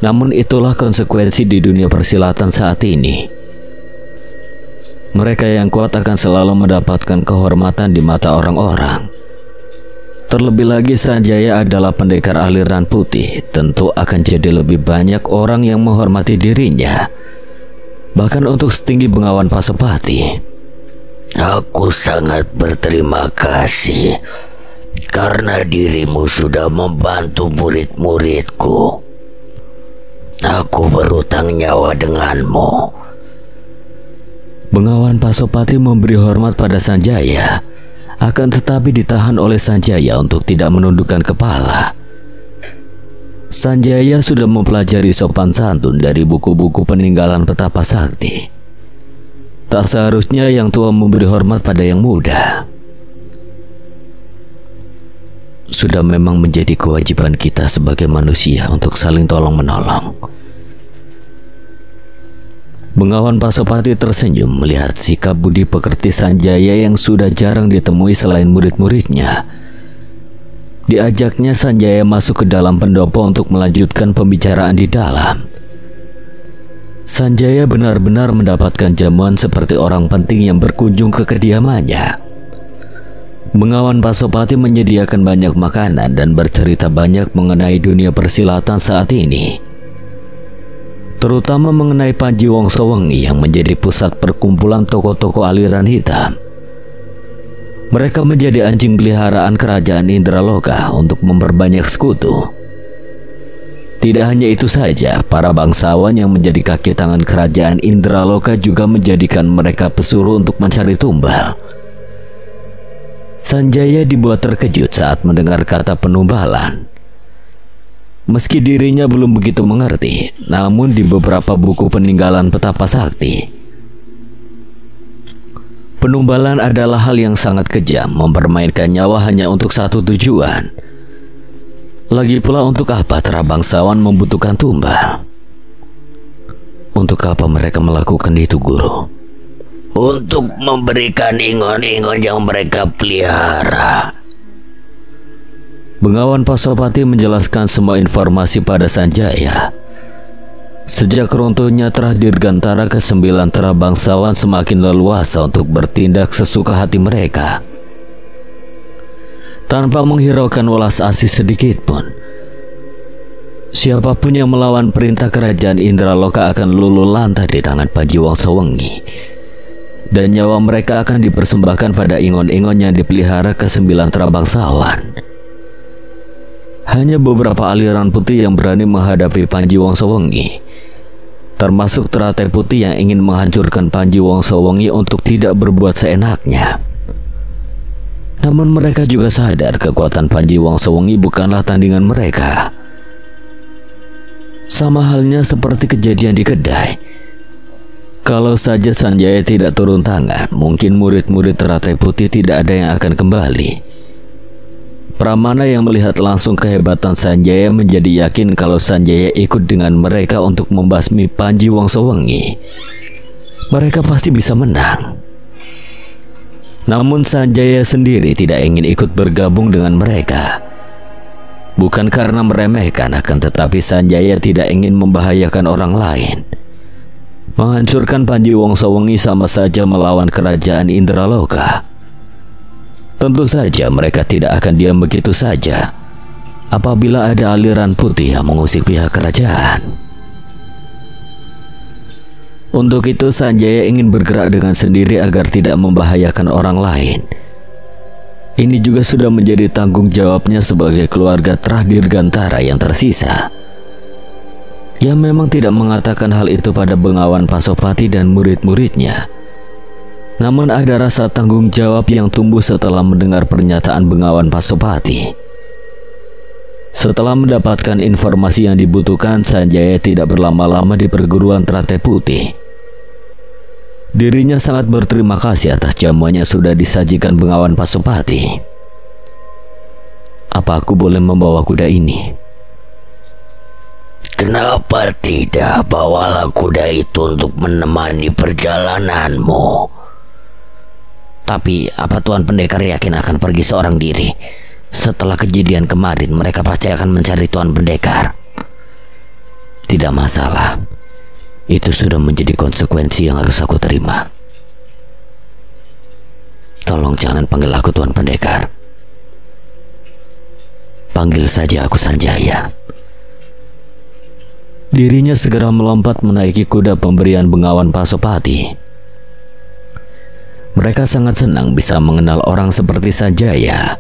Namun itulah konsekuensi di dunia persilatan saat ini. Mereka yang kuat akan selalu mendapatkan kehormatan di mata orang-orang. Terlebih lagi Sanjaya adalah pendekar aliran putih. Tentu akan jadi lebih banyak orang yang menghormati dirinya. Bahkan untuk setinggi Bengawan Pasopati. Aku sangat berterima kasih karena dirimu sudah membantu murid-muridku. Aku berutang nyawa denganmu. Bengawan Pasopati memberi hormat pada Sanjaya. Akan tetapi ditahan oleh Sanjaya untuk tidak menundukkan kepala. Sanjaya sudah mempelajari sopan santun dari buku-buku peninggalan Petapa Sakti. Tak seharusnya yang tua memberi hormat pada yang muda. Sudah memang menjadi kewajiban kita sebagai manusia untuk saling tolong-menolong. Bengawan Pasopati tersenyum melihat sikap budi pekerti Sanjaya yang sudah jarang ditemui selain murid-muridnya. Diajaknya Sanjaya masuk ke dalam pendopo untuk melanjutkan pembicaraan di dalam. Sanjaya benar-benar mendapatkan jamuan seperti orang penting yang berkunjung ke kediamannya. Bengawan Pasopati menyediakan banyak makanan dan bercerita banyak mengenai dunia persilatan saat ini. Terutama mengenai Panji Wongsowengi yang menjadi pusat perkumpulan tokoh-tokoh aliran hitam. Mereka menjadi anjing peliharaan kerajaan Indraloka untuk memperbanyak sekutu. Tidak hanya itu saja, para bangsawan yang menjadi kaki tangan kerajaan Indraloka juga menjadikan mereka pesuruh untuk mencari tumbal. Sanjaya dibuat terkejut saat mendengar kata penumbalan. Meski dirinya belum begitu mengerti, namun di beberapa buku peninggalan Petapa Sakti, penumbalan adalah hal yang sangat kejam, mempermainkan nyawa hanya untuk satu tujuan. Lagi pula untuk apa para bangsawan membutuhkan tumbal? Untuk apa mereka melakukan itu, Guru? Untuk memberikan ingon-ingon yang mereka pelihara. Bengawan Pasopati menjelaskan semua informasi pada Sanjaya. Sejak runtuhnya Terah Dirgantara, ke-9 Terah bangsawan semakin leluasa untuk bertindak sesuka hati mereka, tanpa menghiraukan welas asih sedikit pun. Siapapun yang melawan perintah kerajaan Indraloka akan luluh lantah di tangan Panji Wongsowengi, dan nyawa mereka akan dipersembahkan pada ingon-ingon yang dipelihara ke-9 Terah bangsawan. Hanya beberapa aliran putih yang berani menghadapi Panji Wongsowengi, termasuk teratai putih yang ingin menghancurkan Panji Wongsowengi untuk tidak berbuat seenaknya. Namun mereka juga sadar kekuatan Panji Wongsowengi bukanlah tandingan mereka. Sama halnya seperti kejadian di kedai. Kalau saja Sanjaya tidak turun tangan, mungkin murid-murid teratai putih tidak ada yang akan kembali. Pramana yang melihat langsung kehebatan Sanjaya menjadi yakin kalau Sanjaya ikut dengan mereka untuk membasmi Panji Wongsowengi, mereka pasti bisa menang. Namun Sanjaya sendiri tidak ingin ikut bergabung dengan mereka. Bukan karena meremehkan, akan tetapi Sanjaya tidak ingin membahayakan orang lain. Menghancurkan Panji Wongsowengi sama saja melawan kerajaan Indraloka. Tentu saja mereka tidak akan diam begitu saja apabila ada aliran putih yang mengusik pihak kerajaan. Untuk itu Sanjaya ingin bergerak dengan sendiri agar tidak membahayakan orang lain. Ini juga sudah menjadi tanggung jawabnya sebagai keluarga Terah Dirgantara yang tersisa. Ia memang tidak mengatakan hal itu pada Bengawan Pasopati dan murid-muridnya. Namun ada rasa tanggung jawab yang tumbuh setelah mendengar pernyataan Bengawan Pasopati. Setelah mendapatkan informasi yang dibutuhkan, Sanjaya tidak berlama-lama di perguruan Teratai Putih. Dirinya sangat berterima kasih atas jamuannya sudah disajikan Bengawan Pasopati. Apa aku boleh membawa kuda ini? Kenapa tidak? Bawalah kuda itu untuk menemani perjalananmu. Tapi apa Tuan Pendekar yakin akan pergi seorang diri? Setelah kejadian kemarin, mereka pasti akan mencari Tuan Pendekar. Tidak masalah. Itu sudah menjadi konsekuensi yang harus aku terima. Tolong jangan panggil aku Tuan Pendekar. Panggil saja aku Sanjaya. Dirinya segera melompat menaiki kuda pemberian Bengawan Pasopati. Mereka sangat senang bisa mengenal orang seperti Sanjaya.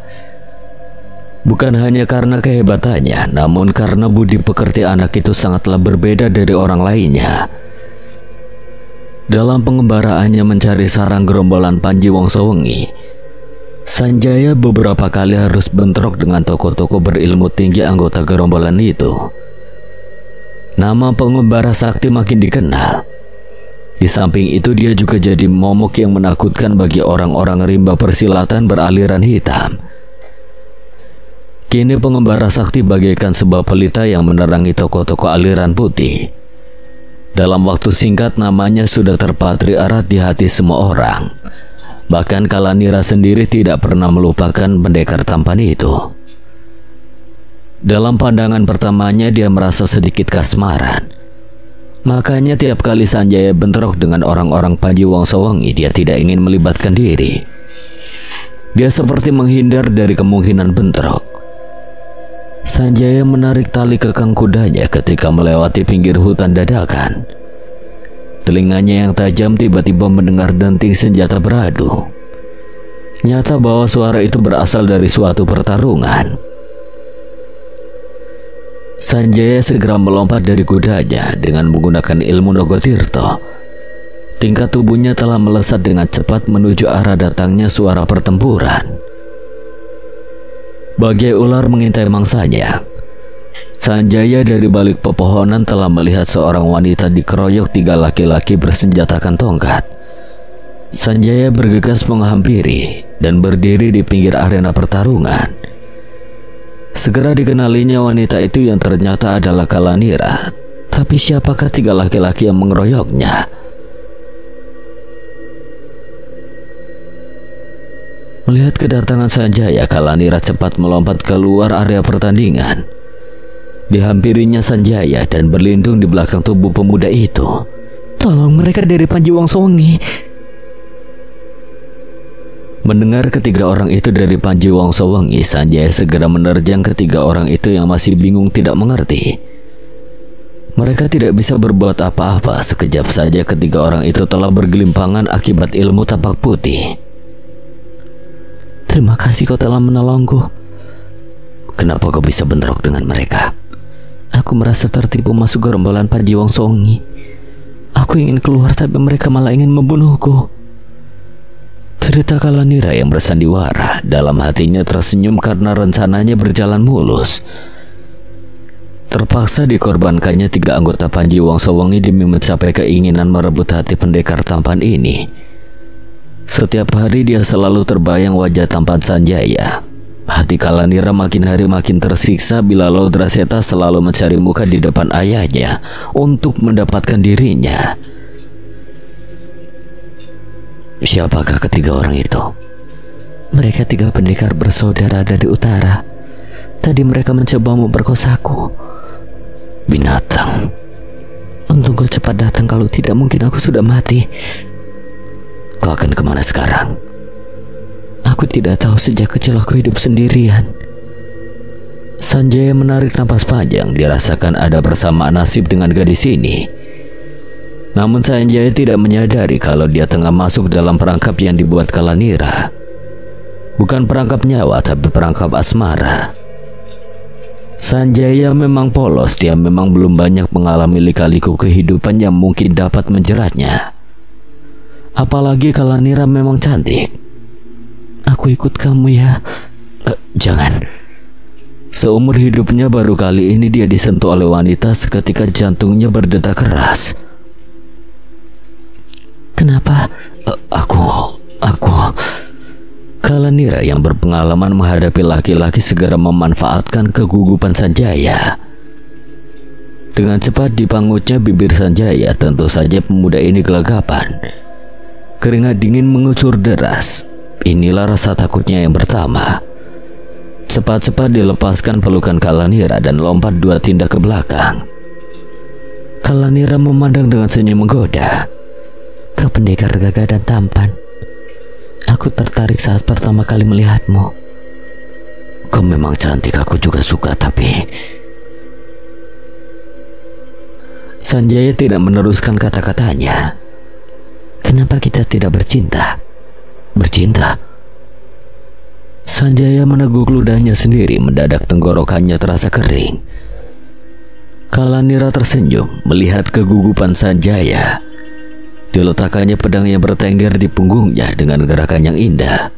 Bukan hanya karena kehebatannya, namun karena budi pekerti anak itu sangatlah berbeda dari orang lainnya. Dalam pengembaraannya mencari sarang gerombolan Panji Wongsowengi, Sanjaya beberapa kali harus bentrok dengan tokoh-tokoh berilmu tinggi anggota gerombolan itu. Nama pengembara sakti makin dikenal. Di samping itu dia juga jadi momok yang menakutkan bagi orang-orang rimba persilatan beraliran hitam. Kini pengembara sakti bagaikan sebuah pelita yang menerangi tokoh-tokoh aliran putih. Dalam waktu singkat namanya sudah terpatri erat di hati semua orang. Bahkan Kalanira sendiri tidak pernah melupakan pendekar tampan itu. Dalam pandangan pertamanya dia merasa sedikit kasmaran. Makanya tiap kali Sanjaya bentrok dengan orang-orang Panji Wongsowengi, dia tidak ingin melibatkan diri. Dia seperti menghindar dari kemungkinan bentrok. Sanjaya menarik tali kekang kudanya ketika melewati pinggir hutan dadakan. Telinganya yang tajam tiba-tiba mendengar denting senjata beradu. Nyata bahwa suara itu berasal dari suatu pertarungan. Sanjaya segera melompat dari kudanya dengan menggunakan ilmu Nogotirto. Tingkat tubuhnya telah melesat dengan cepat menuju arah datangnya suara pertempuran. Bagai ular mengintai mangsanya, Sanjaya dari balik pepohonan telah melihat seorang wanita dikeroyok 3 laki-laki bersenjatakan tongkat. Sanjaya bergegas menghampiri dan berdiri di pinggir arena pertarungan. Segera dikenalinya wanita itu yang ternyata adalah Kalanira. Tapi siapakah 3 laki-laki yang mengeroyoknya? Melihat kedatangan Sanjaya, Kalanira cepat melompat keluar area pertandingan. Dihampirinya Sanjaya dan berlindung di belakang tubuh pemuda itu. Tolong, mereka dari Panji Wongsowengi. Mendengar ketiga orang itu dari Panji Wongsowengi, Sanjaya segera menerjang ketiga orang itu yang masih bingung tidak mengerti. Mereka tidak bisa berbuat apa-apa. Sekejap saja ketiga orang itu telah bergelimpangan akibat ilmu tapak putih. Terima kasih kau telah menolongku. Kenapa kau bisa bentrok dengan mereka? Aku merasa tertipu masuk gerombolan Panji Wongsowengi. Aku ingin keluar tapi mereka malah ingin membunuhku. Cerita Kalanira yang bersandiwara. Dalam hatinya tersenyum karena rencananya berjalan mulus. Terpaksa dikorbankannya 3 anggota Panji Wongsowengi demi mencapai keinginan merebut hati pendekar tampan ini. Setiap hari dia selalu terbayang wajah tampan Sanjaya. Hati Kalanira makin hari makin tersiksa bila Laudraseta selalu mencari muka di depan ayahnya untuk mendapatkan dirinya. Siapakah ketiga orang itu? Mereka 3 pendekar bersaudara dari utara. Tadi mereka mencoba memperkosaku. Binatang. Untung kau cepat datang, kalau tidak mungkin aku sudah mati. Kau akan kemana sekarang? Aku tidak tahu, sejak kecil aku hidup sendirian. Sanjaya menarik napas panjang. Dirasakan ada persamaan nasib dengan gadis ini. Namun Sanjaya tidak menyadari kalau dia tengah masuk dalam perangkap yang dibuat Kalanira. Bukan perangkap nyawa, tapi perangkap asmara. Sanjaya memang polos. Dia memang belum banyak mengalami lika-liku kehidupan yang mungkin dapat menjeratnya. Apalagi Kalanira memang cantik. Aku ikut kamu ya. Jangan. Seumur hidupnya baru kali ini dia disentuh oleh wanita seketika jantungnya berdetak keras. Kenapa? Aku Kalanira yang berpengalaman menghadapi laki-laki segera memanfaatkan kegugupan Sanjaya. Dengan cepat dipangutnya bibir Sanjaya. Tentu saja pemuda ini gelagapan. Keringat dingin mengucur deras. Inilah rasa takutnya yang pertama. Cepat-cepat dilepaskan pelukan Kalanira dan lompat 2 tindak ke belakang. Kalanira memandang dengan senyum menggoda. Kau pendekar gagah dan tampan. Aku tertarik saat pertama kali melihatmu. Kau memang cantik, aku juga suka, tapi... Sanjaya tidak meneruskan kata-katanya. Kenapa kita tidak bercinta? Bercinta? Sanjaya meneguk ludahnya sendiri, mendadak tenggorokannya terasa kering. Kalanira tersenyum melihat kegugupan Sanjaya. Diletakkannya pedang yang bertengger di punggungnya dengan gerakan yang indah.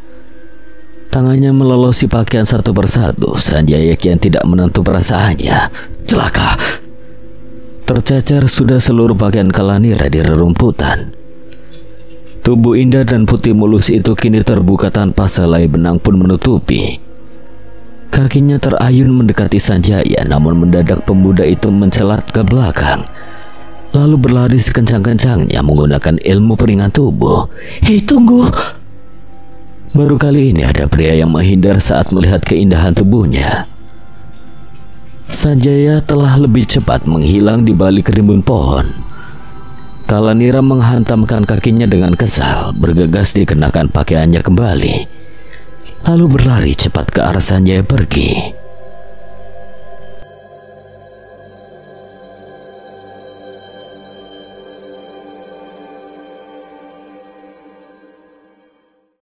Tangannya melolosi pakaian satu persatu. Sanjaya kian tidak menentu perasaannya. Celaka! Tercecer sudah seluruh pakaian Kalanira di rerumputan. Tubuh indah dan putih mulus itu kini terbuka tanpa selai benang pun menutupi. Kakinya terayun mendekati Sanjaya, namun mendadak pemuda itu mencelat ke belakang, lalu berlari sekencang-kencangnya menggunakan ilmu peringan tubuh. Hei, tunggu! Baru kali ini ada pria yang menghindar saat melihat keindahan tubuhnya. Sanjaya telah lebih cepat menghilang di balik rimbun pohon. Kalanira menghantamkan kakinya dengan kesal, bergegas dikenakan pakaiannya kembali, lalu berlari cepat ke arah Sanjaya pergi.